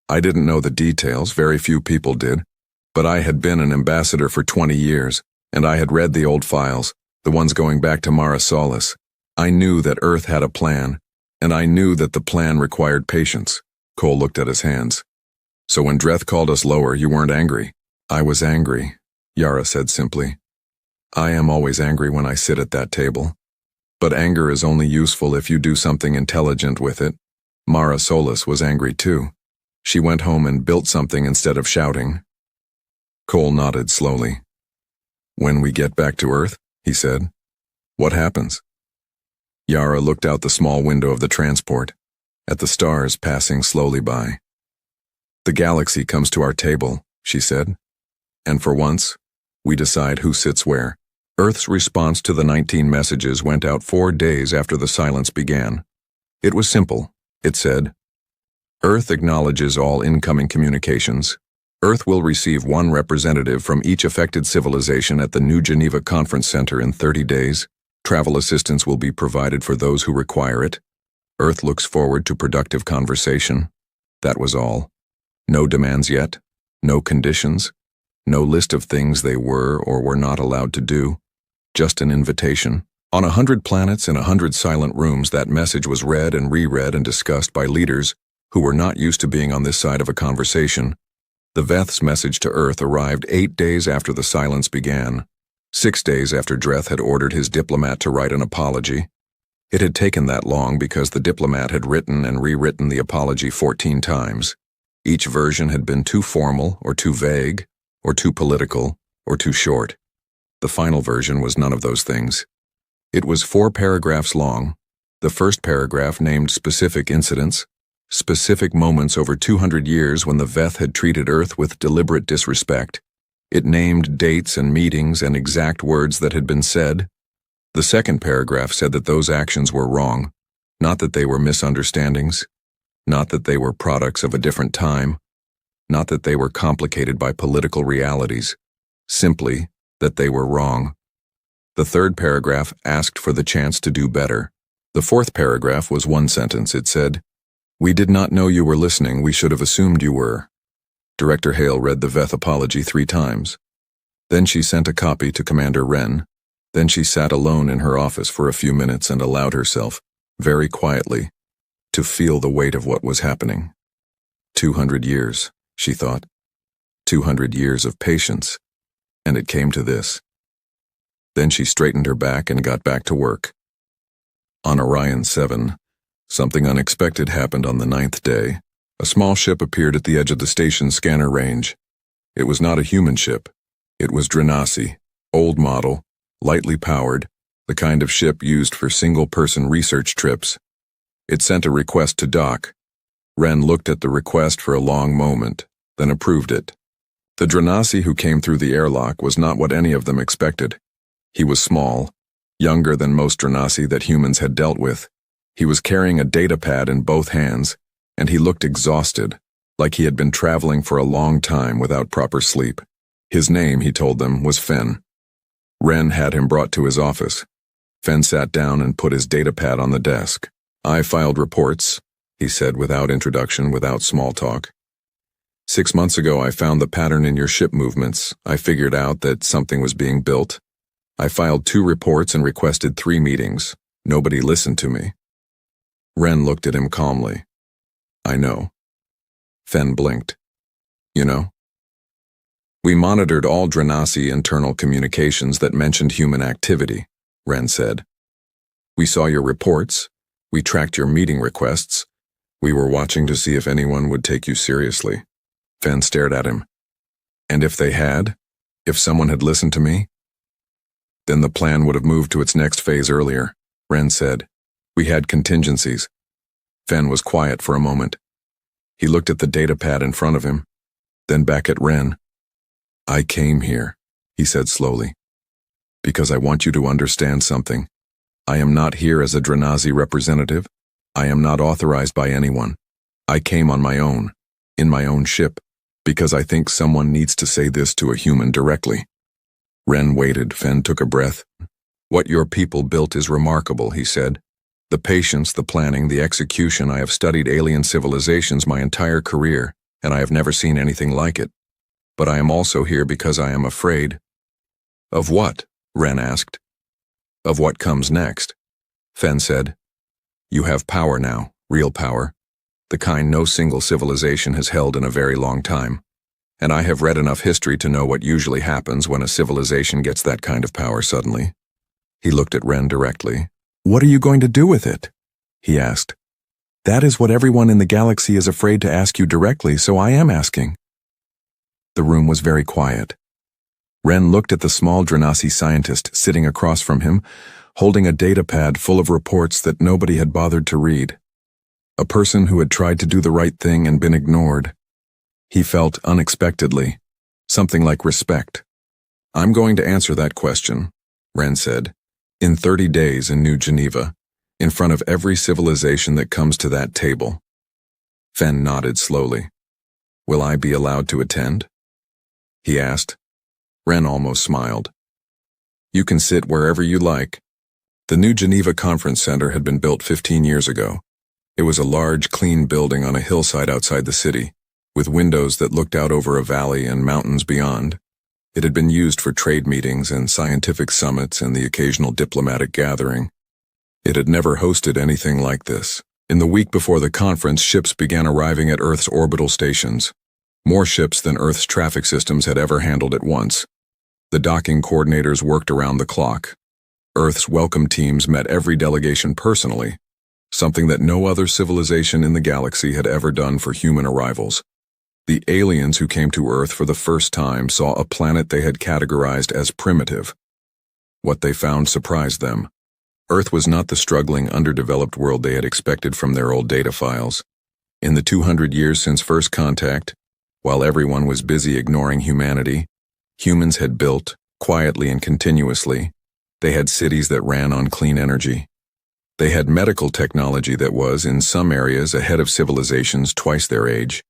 Speaker 1: I didn't know the details, very few people did, but I had been an ambassador for 20 years, and I had read the old files, the ones going back to Mara Solis. I knew that Earth had a plan, and I knew that the plan required patience. Cole looked at his hands. So when Dreth called us lower, you weren't angry? I was angry, Yara said simply. I am always angry when I sit at that table. But anger is only useful if you do something intelligent with it. Mara Solis was angry too. She went home and built something instead of shouting. Cole nodded slowly. When we get back to Earth, he said. What happens? Yara looked out the small window of the transport, at the stars passing slowly by. The galaxy comes to our table, she said. And for once, we decide who sits where. Earth's response to the 19 messages went out 4 days after the silence began. It was simple. It said, Earth acknowledges all incoming communications. Earth will receive 1 representative from each affected civilization at the New Geneva Conference Center in 30 days. Travel assistance will be provided for those who require it. Earth looks forward to productive conversation. That was all. No demands yet. No conditions. No list of things they were or were not allowed to do. Just an invitation. On 100 planets in 100 silent rooms, that message was read and reread and discussed by leaders who were not used to being on this side of a conversation. The Veth's message to Earth arrived 8 days after the silence began, 6 days after Dreth had ordered his diplomat to write an apology. It had taken that long because the diplomat had written and rewritten the apology 14 times. Each version had been too formal or too vague or too political or too short. The final version was none of those things. It was 4 paragraphs long. The first paragraph named specific incidents, specific moments over 200 years when the Veth had treated Earth with deliberate disrespect. It named dates and meetings and exact words that had been said. The second paragraph said that those actions were wrong, not that they were misunderstandings, not that they were products of a different time, not that they were complicated by political realities, simply that they were wrong. The third paragraph asked for the chance to do better. The fourth paragraph was 1 sentence. It said, We did not know you were listening. We should have assumed you were. Director Hale read the Veth apology 3 times. Then she sent a copy to Commander Wren. Then she sat alone in her office for a few minutes and allowed herself, very quietly, to feel the weight of what was happening. 200 years, she thought. 200 years of patience. And it came to this. Then she straightened her back and got back to work. On Orion 7, something unexpected happened on the 9th day. A small ship appeared at the edge of the station's scanner range. It was not a human ship. It was Drenasi, old model, lightly powered, the kind of ship used for single-person research trips. It sent a request to dock. Wren looked at the request for a long moment, then approved it. The Drenasi who came through the airlock was not what any of them expected. He was small, younger than most Drenasi that humans had dealt with. He was carrying a data pad in both hands, and he looked exhausted, like he had been traveling for a long time without proper sleep. His name, he told them, was Fen. Wren had him brought to his office. Fen sat down and put his data pad on the desk. I filed reports, he said without introduction, without small talk. 6 months ago I found the pattern in your ship movements. I figured out that something was being built. I filed 2 reports and requested 3 meetings. Nobody listened to me. Wren looked at him calmly. I know. Fen blinked. You know? We monitored all Drenasi internal communications that mentioned human activity, Wren said. We saw your reports. We tracked your meeting requests. We were watching to see if anyone would take you seriously. Fen stared at him. And if they had? If someone had listened to me? Then the plan would have moved to its next phase earlier, Wren said. We had contingencies. Fen was quiet for a moment. He looked at the data pad in front of him, then back at Wren. I came here, he said slowly, because I want you to understand something. I am not here as a Drenasi representative. I am not authorized by anyone. I came on my own, in my own ship, because I think someone needs to say this to a human directly. Wren waited. Fen took a breath. What your people built is remarkable, he said. The patience, the planning, the execution. I have studied alien civilizations my entire career, and I have never seen anything like it. But I am also here because I am afraid. Of what? Wren asked. Of what comes next. Fen said. You have power now, real power. the kind no single civilization has held in a very long time. And I have read enough history to know what usually happens when a civilization gets that kind of power suddenly. He looked at Ren directly. "What are you going to do with it?" he asked. "That is what everyone in the galaxy is afraid to ask you directly, so I am asking." The room was very quiet. Ren looked at the small Dranasi scientist sitting across from him, holding a data pad full of reports that nobody had bothered to read. A person who had tried to do the right thing and been ignored. He felt unexpectedly, something like respect. "I'm going to answer that question," Ren said, "in 30 days in New Geneva, in front of every civilization that comes to that table." Fen nodded slowly. "Will I be allowed to attend?" he asked. Ren almost smiled. "You can sit wherever you like." The New Geneva Conference Center had been built 15 years ago. It was a large, clean building on a hillside outside the city, with windows that looked out over a valley and mountains beyond. It had been used for trade meetings and scientific summits and the occasional diplomatic gathering. It had never hosted anything like this. In the week before the conference, ships began arriving at Earth's orbital stations. More ships than Earth's traffic systems had ever handled at once. The docking coordinators worked around the clock. Earth's welcome teams met every delegation personally, something that no other civilization in the galaxy had ever done for human arrivals. The aliens who came to Earth for the first time saw a planet they had categorized as primitive. What they found surprised them. Earth was not the struggling, underdeveloped world they had expected from their old data files. In the 200 years since first contact, while everyone was busy ignoring humanity, humans had built, quietly and continuously. They had cities that ran on clean energy. They had medical technology that was, in some areas, ahead of civilizations twice their age.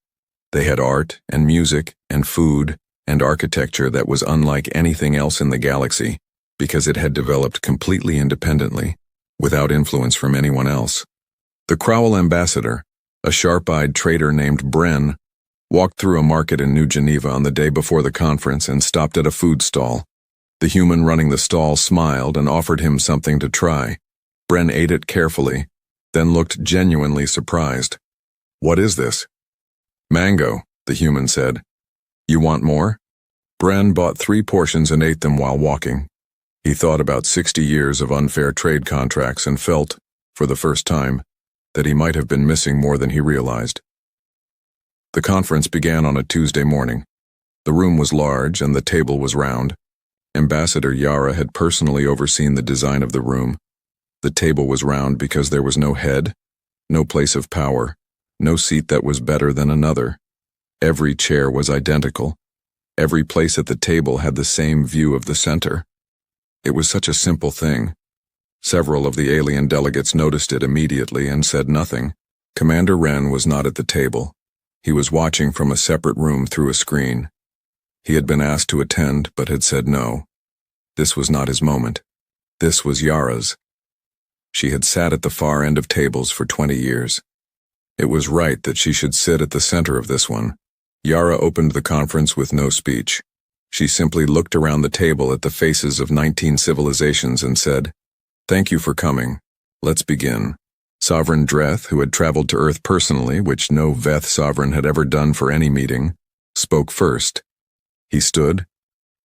Speaker 1: They had art and music and food and architecture that was unlike anything else in the galaxy because it had developed completely independently, without influence from anyone else. The Crowell ambassador, a sharp-eyed trader named Bren, walked through a market in New Geneva on the day before the conference and stopped at a food stall. The human running the stall smiled and offered him something to try. Bren ate it carefully, then looked genuinely surprised. "What is this?" "Mango," the human said. "You want more?" Bren bought 3 portions and ate them while walking. He thought about 60 years of unfair trade contracts and felt, for the first time, that he might have been missing more than he realized. The conference began on a Tuesday morning. The room was large and the table was round. Ambassador Yara had personally overseen the design of the room. The table was round because there was no head, no place of power, no seat that was better than another. Every chair was identical. Every place at the table had the same view of the center. It was such a simple thing. Several of the alien delegates noticed it immediately and said nothing. Commander Ren was not at the table. He was watching from a separate room through a screen. He had been asked to attend, but had said no. This was not his moment. This was Yara's. She had sat at the far end of tables for 20 years. It was right that she should sit at the center of this one. Yara opened the conference with no speech. She simply looked around the table at the faces of 19 civilizations and said, "Thank you for coming. Let's begin." Sovereign Dreth, who had traveled to Earth personally, which no Veth sovereign had ever done for any meeting, spoke first. He stood.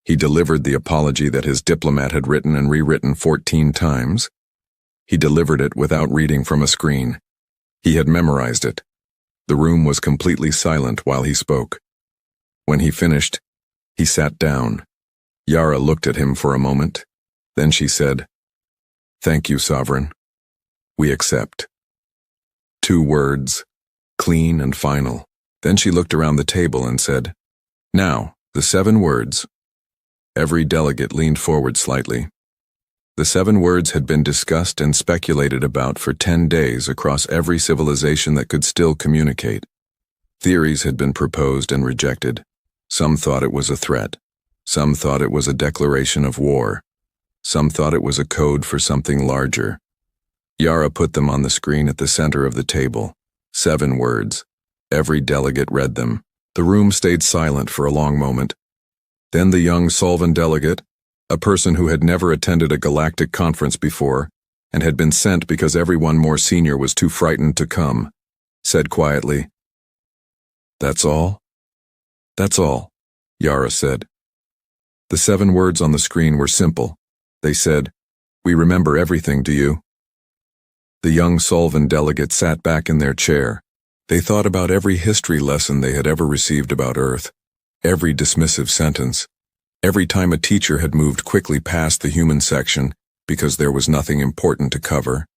Speaker 1: He delivered the apology that his diplomat had written and rewritten 14 times. He delivered it without reading from a screen. He had memorized it. The room was completely silent while he spoke. When he finished, he sat down. Yara looked at him for a moment. Then she said, "Thank you, Sovereign. We accept." 2 words, clean and final. Then she looked around the table and said, "Now, the 7 words." Every delegate leaned forward slightly. The 7 words had been discussed and speculated about for 10 days across every civilization that could still communicate. Theories had been proposed and rejected. Some thought it was a threat. Some thought it was a declaration of war. Some thought it was a code for something larger. Yara put them on the screen at the center of the table. 7 words. Every delegate read them. The room stayed silent for a long moment. Then the young Solvan delegate, a person who had never attended a galactic conference before and had been sent because everyone more senior was too frightened to come, said quietly. That's all? That's all, Yara said. The 7 words on the screen were simple. They said, "We remember everything, do you?" The young Solvan delegate sat back in their chair. They thought about every history lesson they had ever received about Earth, every dismissive sentence, every time a teacher had moved quickly past the human section because there was nothing important to cover.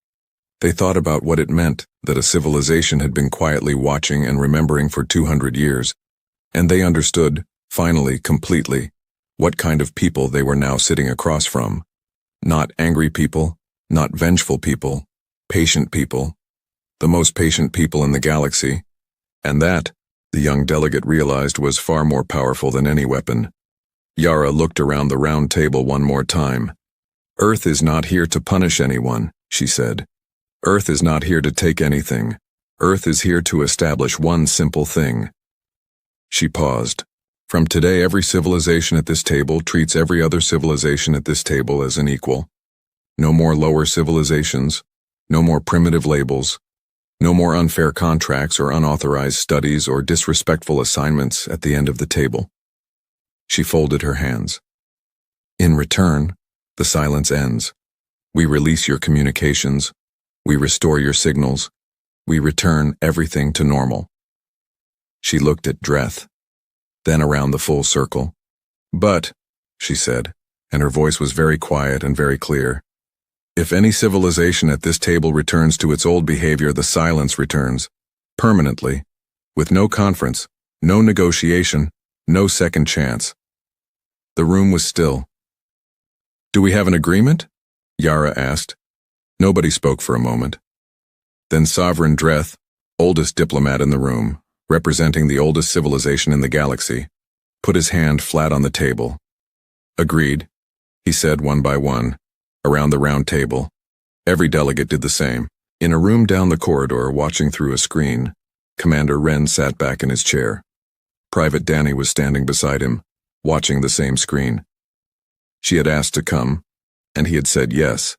Speaker 1: They thought about what it meant that a civilization had been quietly watching and remembering for 200 years, and they understood, finally, completely, what kind of people they were now sitting across from. Not angry people, not vengeful people, patient people, the most patient people in the galaxy, and that, the young delegate realized, was far more powerful than any weapon. Yara looked around the round table one more time. Earth is not here to punish anyone, she said. Earth is not here to take anything. Earth is here to establish one simple thing. She paused. From today, every civilization at this table treats every other civilization at this table as an equal. No more lower civilizations, no more primitive labels, no more unfair contracts or unauthorized studies or disrespectful assignments at the end of the table. She folded her hands. In return, the silence ends. We release your communications. We restore your signals. We return everything to normal. She looked at Dreth, then around the full circle. But, she said, and her voice was very quiet and very clear, if any civilization at this table returns to its old behavior, the silence returns, permanently, with no conference, no negotiation, no second chance. The room was still. Do we have an agreement? Yara asked. Nobody spoke for a moment. Then Sovereign Dreth, oldest diplomat in the room, representing the oldest civilization in the galaxy, put his hand flat on the table. Agreed, he said one by one, around the round table. Every delegate did the same. In a room down the corridor, watching through a screen, Commander Wren sat back in his chair. Private Danny was standing beside him, watching the same screen. She had asked to come, and he had said yes.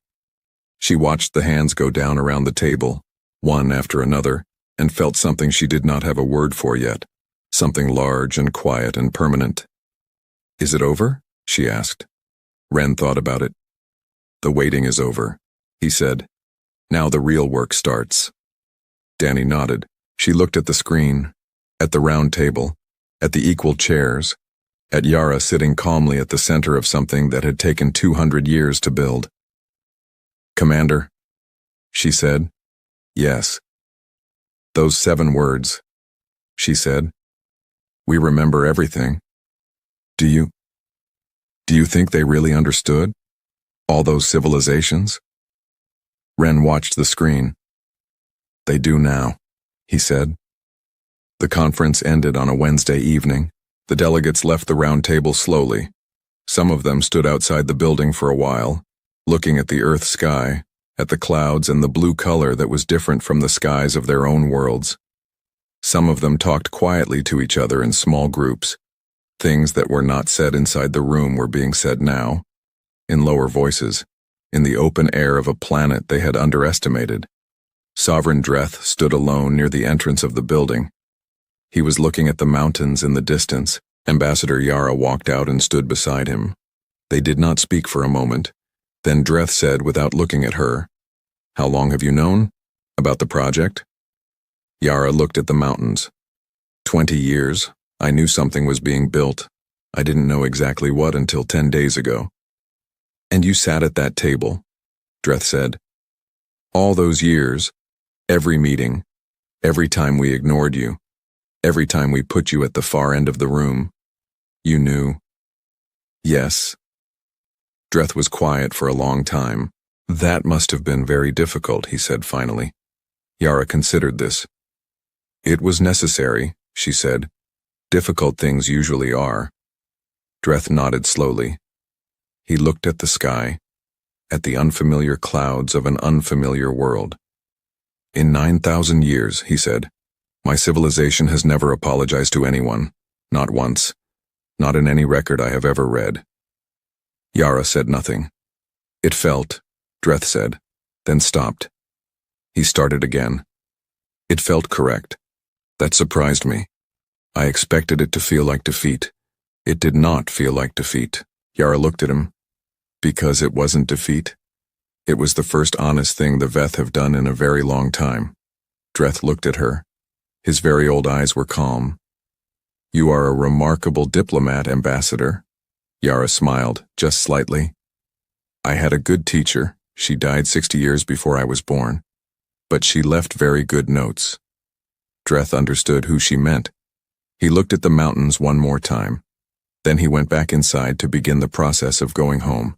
Speaker 1: She watched the hands go down around the table, one after another, and felt something she did not have a word for yet, something large and quiet and permanent. Is it over? She asked. Wren thought about it. The waiting is over, he said. Now the real work starts. Danny nodded. She looked at the screen, at the round table, at the equal chairs, at Yara sitting calmly at the center of something that had taken 200 years to build. Commander, she said. Yes. Those 7 words, she said. We remember everything. Do you think they really understood? All those civilizations? Wren watched the screen. They do now, he said. The conference ended on a Wednesday evening. The delegates left the round table slowly. Some of them stood outside the building for a while, looking at the Earth sky, at the clouds and the blue color that was different from the skies of their own worlds. Some of them talked quietly to each other in small groups. Things that were not said inside the room were being said now, in lower voices, in the open air of a planet they had underestimated. Sovereign Dreth stood alone near the entrance of the building. He was looking at the mountains in the distance. Ambassador Yara walked out and stood beside him. They did not speak for a moment. Then Dreth said without looking at her, "How long have you known? About the project?" Yara looked at the mountains. 20 years. I knew something was being built. I didn't know exactly what until 10 days ago. And you sat at that table, Dreth said. All those years, every meeting, every time we ignored you, every time we put you at the far end of the room, you knew. Yes. Dreth was quiet for a long time. That must have been very difficult, he said finally. Yara considered this. It was necessary, she said. Difficult things usually are. Dreth nodded slowly. He looked at the sky, at the unfamiliar clouds of an unfamiliar world. In 9,000 years, he said, my civilization has never apologized to anyone, not once, not in any record I have ever read. Yara said nothing. It felt, Dreth said, then stopped. He started again. It felt correct. That surprised me. I expected it to feel like defeat. It did not feel like defeat. Yara looked at him. Because it wasn't defeat. It was the first honest thing the Veth have done in a very long time. Dreth looked at her. His very old eyes were calm. You are a remarkable diplomat, Ambassador. Yara smiled, just slightly. I had a good teacher. She died 60 years before I was born. But she left very good notes. Dreth understood who she meant. He looked at the mountains one more time. Then he went back inside to begin the process of going home.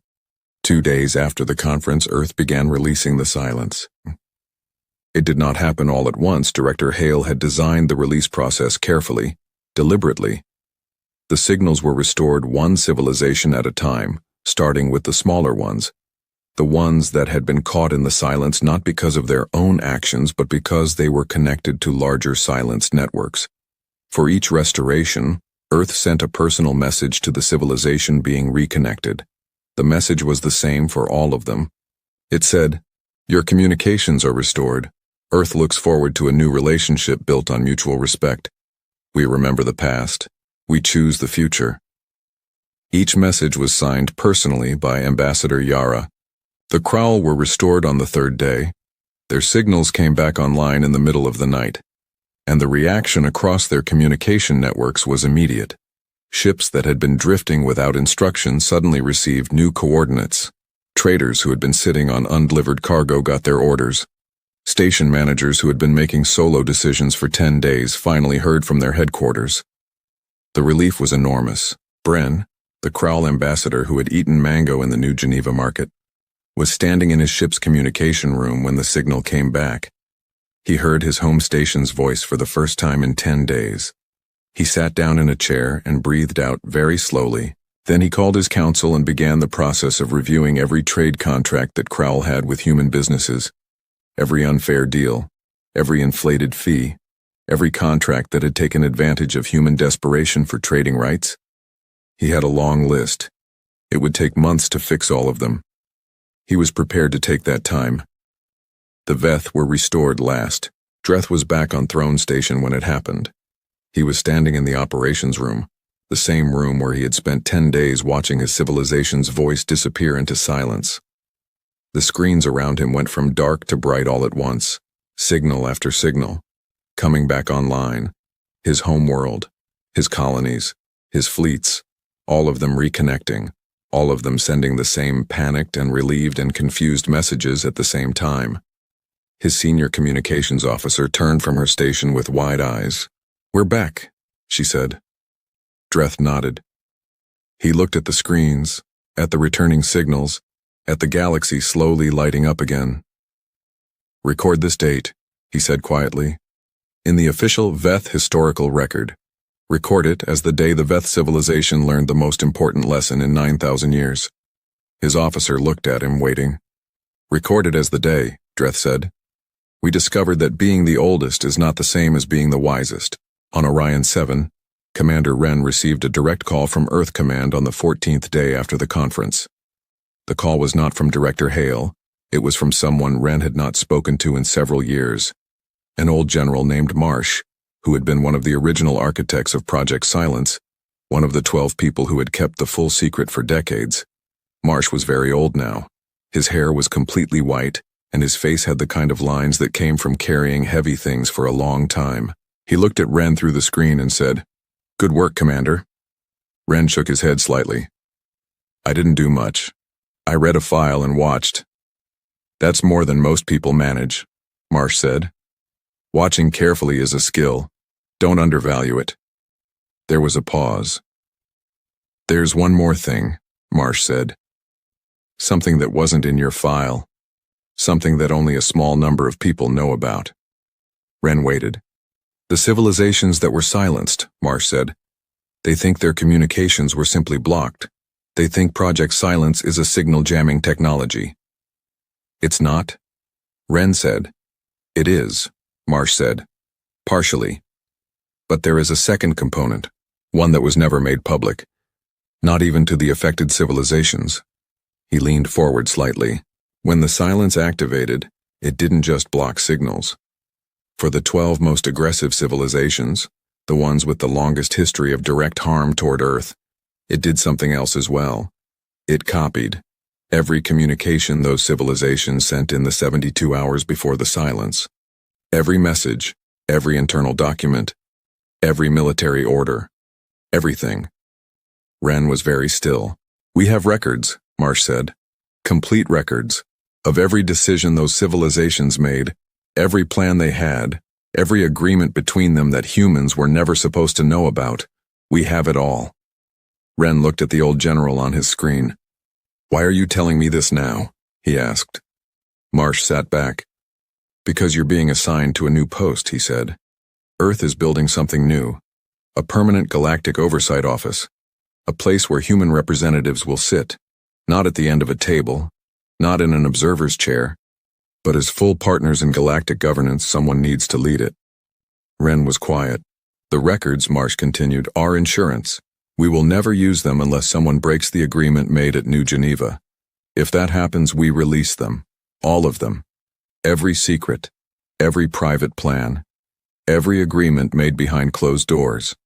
Speaker 1: 2 days after the conference, Earth began releasing the silence. It did not happen all at once. Director Hale had designed the release process carefully, deliberately. The signals were restored one civilization at a time, starting with the smaller ones, the ones that had been caught in the silence not because of their own actions but because they were connected to larger silenced networks. For each restoration, Earth sent a personal message to the civilization being reconnected. The message was the same for all of them. It said, "Your communications are restored. Earth looks forward to a new relationship built on mutual respect. We remember the past. We choose the future." Each message was signed personally by Ambassador Yara. The Crowl were restored on the 3rd day. Their signals came back online in the middle of the night, and the reaction across their communication networks was immediate. Ships that had been drifting without instruction suddenly received new coordinates. Traders who had been sitting on undelivered cargo got their orders. Station managers who had been making solo decisions for 10 days finally heard from their headquarters. The relief was enormous. Bren, the Crowl ambassador who had eaten mango in the New Geneva market, was standing in his ship's communication room when the signal came back. He heard his home station's voice for the first time in 10 days. He sat down in a chair and breathed out very slowly. Then he called his council and began the process of reviewing every trade contract that Crowl had with human businesses, every unfair deal, every inflated fee, every contract that had taken advantage of human desperation for trading rights. He had a long list. It would take months to fix all of them. He was prepared to take that time. The Veth were restored last. Dreth was back on Throne Station when it happened. He was standing in the operations room, the same room where he had spent 10 days watching his civilization's voice disappear into silence. The screens around him went from dark to bright all at once, signal after signal, coming back online. His homeworld, his colonies, his fleets, all of them reconnecting, all of them sending the same panicked and relieved and confused messages at the same time. His senior communications officer turned from her station with wide eyes. "We're back," she said. Dreth nodded. He looked at the screens, at the returning signals, at the galaxy slowly lighting up again. "Record this date," he said quietly. "In the official Veth historical record. Record it as the day the Veth civilization learned the most important lesson in 9,000 years. His officer looked at him, waiting. "Record it as the day," Dreth said. "We discovered that being the oldest is not the same as being the wisest." On Orion 7, Commander Wren received a direct call from Earth Command on the 14th day after the conference. The call was not from Director Hale. It was from someone Wren had not spoken to in several years, an old general named Marsh, who had been one of the original architects of Project Silence, one of the 12 people who had kept the full secret for decades. Marsh was very old now. His hair was completely white, and his face had the kind of lines that came from carrying heavy things for a long time. He looked at Wren through the screen and said, "Good work, Commander." Wren shook his head slightly. "I didn't do much. I read a file and watched." "That's more than most people manage," Marsh said. "Watching carefully is a skill. Don't undervalue it." There was a pause. "There's one more thing," Marsh said. "Something that wasn't in your file. Something that only a small number of people know about." Wren waited. "The civilizations that were silenced," Marsh said. "They think their communications were simply blocked. They think Project Silence is a signal jamming technology." "It's not," Wren said. "It is," Marsh said. "Partially. But there is a second component, one that was never made public. Not even to the affected civilizations." He leaned forward slightly. "When the silence activated, it didn't just block signals. For the 12 most aggressive civilizations, the ones with the longest history of direct harm toward Earth, it did something else as well. It copied every communication those civilizations sent in the 72 hours before the silence. Every message, every internal document, every military order, everything. Ren was very still. "We have records," Marsh said. "Complete records of every decision those civilizations made, every plan they had, every agreement between them that humans were never supposed to know about. We have it all." Ren looked at the old general on his screen. "Why are you telling me this now?" he asked. Marsh sat back. "Because you're being assigned to a new post," he said. "Earth is building something new. A permanent galactic oversight office. A place where human representatives will sit, not at the end of a table, not in an observer's chair, but as full partners in galactic governance. Someone needs to lead it." Ren was quiet. "The records," Marsh continued, "are insurance. We will never use them unless someone breaks the agreement made at New Geneva. If that happens, we release them. All of them. Every secret, every private plan, every agreement made behind closed doors."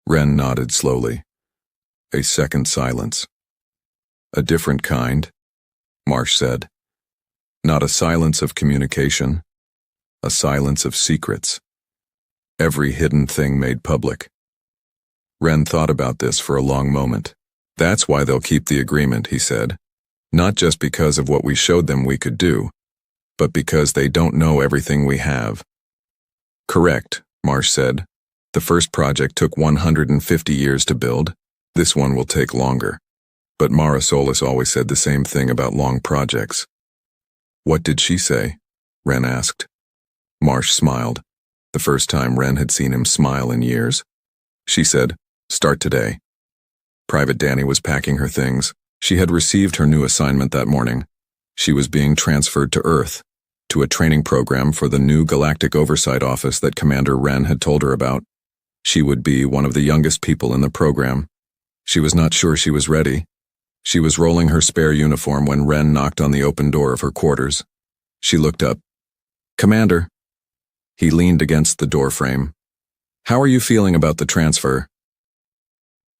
Speaker 1: Ren nodded slowly. A second silence. "A different kind," Marsh said. "Not a silence of communication, a silence of secrets. Every hidden thing made public." Ren thought about this for a long moment. "That's why they'll keep the agreement," he said. "Not just because of what we showed them we could do, but because they don't know everything we have." "Correct," Marsh said. "The first project took 150 years to build. This one will take longer. But Mara Solis always said the same thing about long projects." "What did she say?" Ren asked. Marsh smiled. The first time Ren had seen him smile in years. She said, "Start today." Private Danny was packing her things. She had received her new assignment that morning. She was being transferred to Earth, to a training program for the new Galactic Oversight Office that Commander Ren had told her about. She would be one of the youngest people in the program. She was not sure she was ready. She was rolling her spare uniform when Ren knocked on the open door of her quarters. She looked up. "Commander." He leaned against the doorframe. "How are you feeling about the transfer?"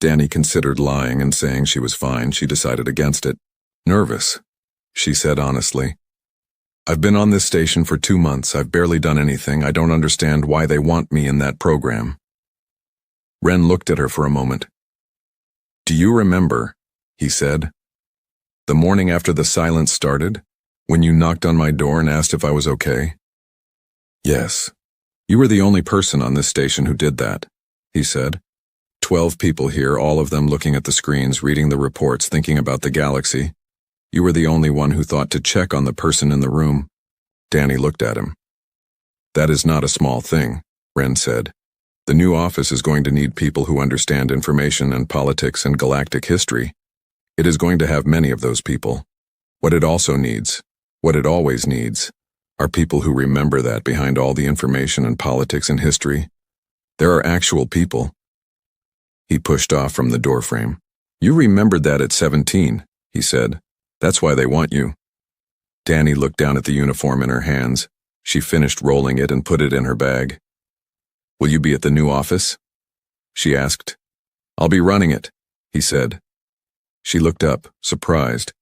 Speaker 1: Danny considered lying and saying she was fine. She decided against it. "Nervous," she said honestly. "I've been on this station for 2 months. I've barely done anything. I don't understand why they want me in that program." Ren looked at her for a moment. "Do you remember," he said, "the morning after the silence started, when you knocked on my door and asked if I was okay?" "Yes. You were the only person on this station who did that," he said. 12 people here, all of them looking at the screens, reading the reports, thinking about the galaxy. You were the only one who thought to check on the person in the room." Danny looked at him. "That is not a small thing," Ren said. "The new office is going to need people who understand information and politics and galactic history. It is going to have many of those people. What it also needs, what it always needs, are people who remember that behind all the information and politics and history, there are actual people." He pushed off from the doorframe. "You remembered that at 17, he said. "That's why they want you." Danny looked down at the uniform in her hands. She finished rolling it and put it in her bag. "Will you be at the new office?" she asked. "I'll be running it," he said. She looked up, surprised.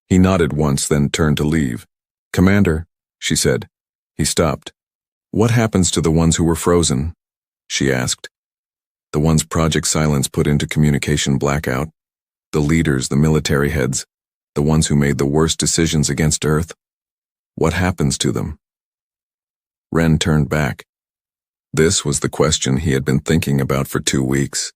Speaker 1: He nodded once, then turned to leave. "Commander," she said. He stopped. "What happens to the ones who were frozen?" she asked. "The ones Project Silence put into communication blackout. The leaders, the military heads, the ones who made the worst decisions against Earth. What happens to them?" Ren turned back. This was the question he had been thinking about for 2 weeks.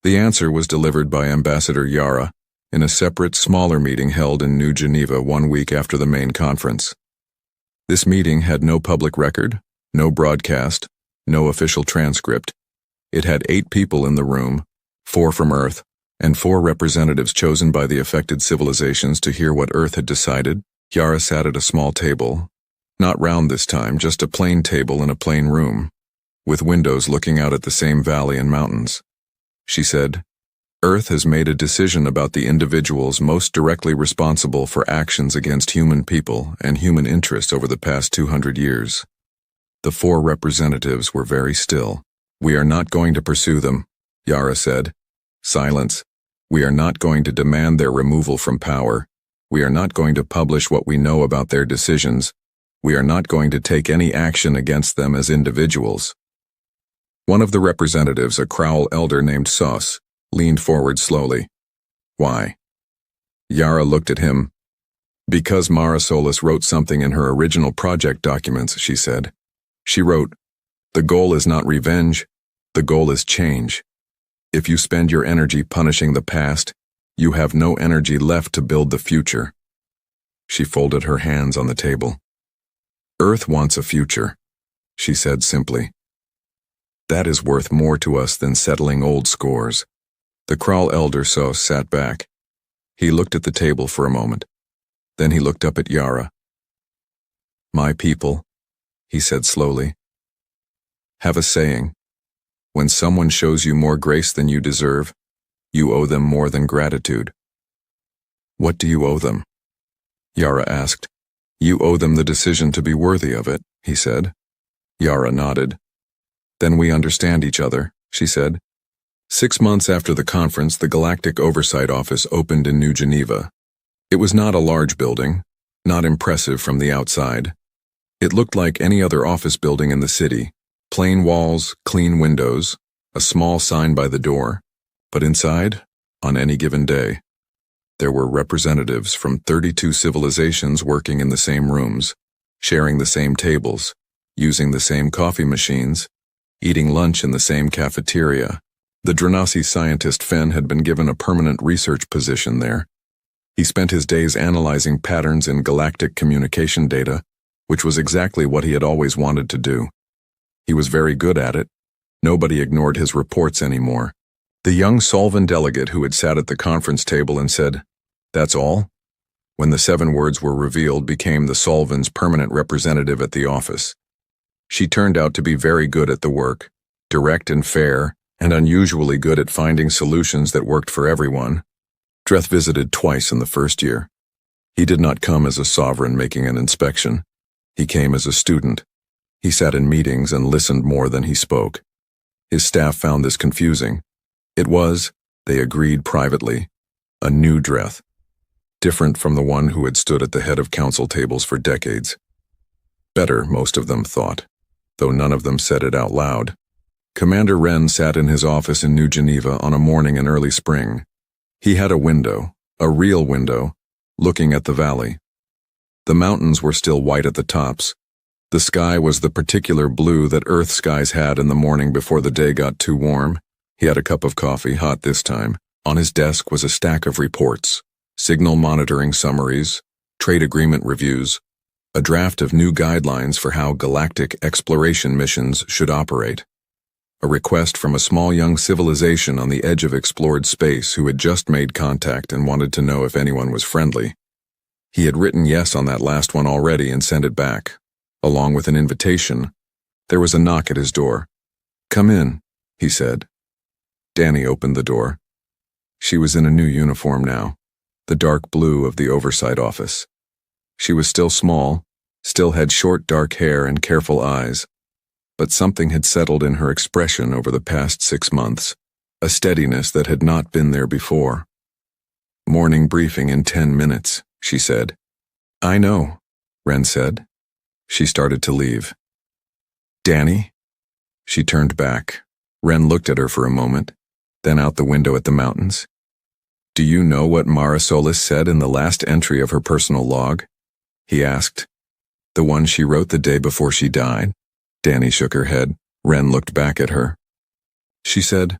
Speaker 1: The answer was delivered by Ambassador Yara in a separate, smaller meeting held in New Geneva 1 week after the main conference. This meeting had no public record, no broadcast, no official transcript. It had 8 people in the room, 4 from Earth, and 4 representatives chosen by the affected civilizations to hear what Earth had decided. Yara sat at a small table, not round this time, just a plain table in a plain room, with windows looking out at the same valley and mountains. She said, "Earth has made a decision about the individuals most directly responsible for actions against human people and human interests over the past 200 years. The four representatives were very still. "We are not going to pursue them," Yara said. "Silence. We are not going to demand their removal from power. We are not going to publish what we know about their decisions. We are not going to take any action against them as individuals." One of the representatives, a Crowl elder named Sos, leaned forward slowly. "Why?" Yara looked at him. "Because Mara Solis wrote something in her original project documents," she said. She wrote, "The goal is not revenge, the goal is change. If you spend your energy punishing the past, you have no energy left to build the future." She folded her hands on the table. "Earth wants a future," she said simply. "That is worth more to us than settling old scores." The Kral elder Sos sat back. He looked at the table for a moment. Then he looked up at Yara. "My people," he said slowly, "have a saying. When someone shows you more grace than you deserve, you owe them more than gratitude." "What do you owe them?" Yara asked. "You owe them the decision to be worthy of it," he said. Yara nodded. "Then we understand each other," she said. 6 months after the conference, the Galactic Oversight Office opened in New Geneva. It was not a large building, not impressive from the outside. It looked like any other office building in the city. Plain walls, clean windows, a small sign by the door. But inside, on any given day, there were representatives from 32 civilizations working in the same rooms, sharing the same tables, using the same coffee machines, eating lunch in the same cafeteria. The Dranasi scientist Fen had been given a permanent research position there. He spent his days analyzing patterns in galactic communication data, which was exactly what he had always wanted to do. He was very good at it. Nobody ignored his reports anymore. The young Solvan delegate who had sat at the conference table and said, "That's all?" when the 7 words were revealed, became the Solvan's permanent representative at the office. She turned out to be very good at the work, direct and fair, and unusually good at finding solutions that worked for everyone. Dreth visited twice in the first year. He did not come as a sovereign making an inspection. He came as a student. He sat in meetings and listened more than he spoke. His staff found this confusing. It was, they agreed privately, a new Dreth, different from the one who had stood at the head of council tables for decades. Better, most of them thought, though none of them said it out loud. Commander Wren sat in his office in New Geneva on a morning in early spring. He had a window, a real window, looking at the valley. The mountains were still white at the tops. The sky was the particular blue that Earth skies had in the morning before the day got too warm. He had a cup of coffee, hot this time. On his desk was a stack of reports, signal monitoring summaries, trade agreement reviews, a draft of new guidelines for how galactic exploration missions should operate. A request from a small young civilization on the edge of explored space who had just made contact and wanted to know if anyone was friendly. He had written yes on that last one already and sent it back, along with an invitation. There was a knock at his door. "Come in," he said. Danny opened the door. She was in a new uniform now, the dark blue of the oversight office. She was still small, still had short dark hair and careful eyes. But something had settled in her expression over the past 6 months, a steadiness that had not been there before. "Morning briefing in 10 minutes, she said. "I know," Wren said. She started to leave. "Danny?" She turned back. Wren looked at her for a moment, then out the window at the mountains. "Do you know what Mara Solis said in the last entry of her personal log?" he asked. "The one she wrote the day before she died?" Danny shook her head. Wren looked back at her. She said,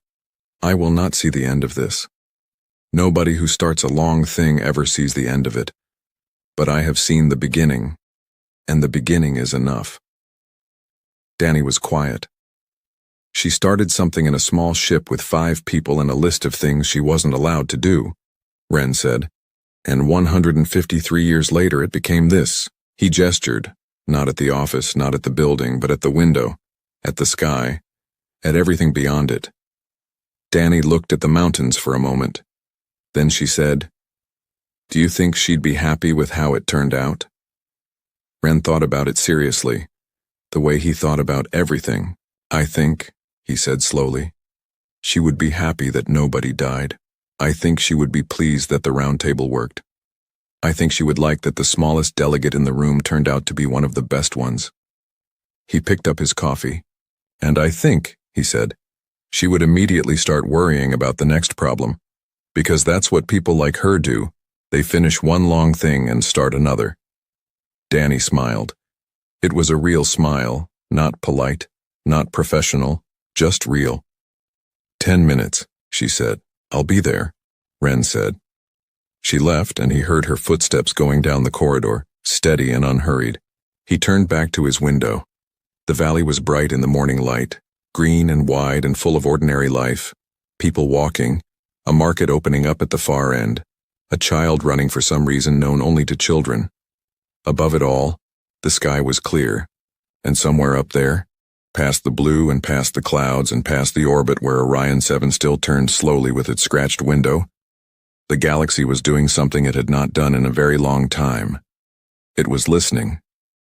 Speaker 1: "I will not see the end of this. Nobody who starts a long thing ever sees the end of it. But I have seen the beginning, and the beginning is enough." Danny was quiet. "She started something in a small ship with 5 people and a list of things she wasn't allowed to do," Wren said. "And 153 years later it became this." He gestured. Not at the office, not at the building, but at the window, at the sky, at everything beyond it. Danny looked at the mountains for a moment. Then she said, "Do you think she'd be happy with how it turned out?" Wren thought about it seriously. the way he thought about everything. I think, he said slowly, she would be happy that nobody died. I think she would be pleased that the round table worked. I think she would like that the smallest delegate in the room turned out to be one of the best ones. He picked up his coffee. And I think, he said, she would immediately start worrying about the next problem. Because that's what people like her do. They finish one long thing and start another. Danny smiled. It was a real smile, not polite, not professional, just real. 10 minutes, she said. I'll be there, Wren said. She left and he heard her footsteps going down the corridor, steady and unhurried. He turned back to his window. The valley was bright in the morning light, green and wide and full of ordinary life, people walking, a market opening up at the far end, a child running for some reason known only to children. Above it all, the sky was clear, and somewhere up there, past the blue and past the clouds and past the orbit where Orion 7 still turned slowly with its scratched window, the galaxy was doing something it had not done in a very long time. It was listening,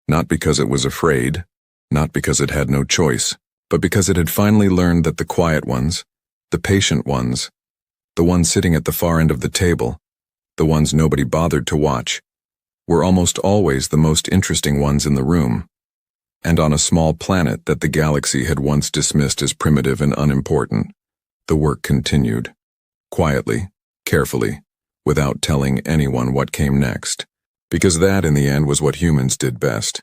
Speaker 1: not because it was afraid, not because it had no choice, but because it had finally learned that the quiet ones, the patient ones, the ones sitting at the far end of the table, the ones nobody bothered to watch, were almost always the most interesting ones in the room, and on a small planet that the galaxy had once dismissed as primitive and unimportant, the work continued, quietly, carefully, without telling anyone what came next, because that in the end was what humans did best.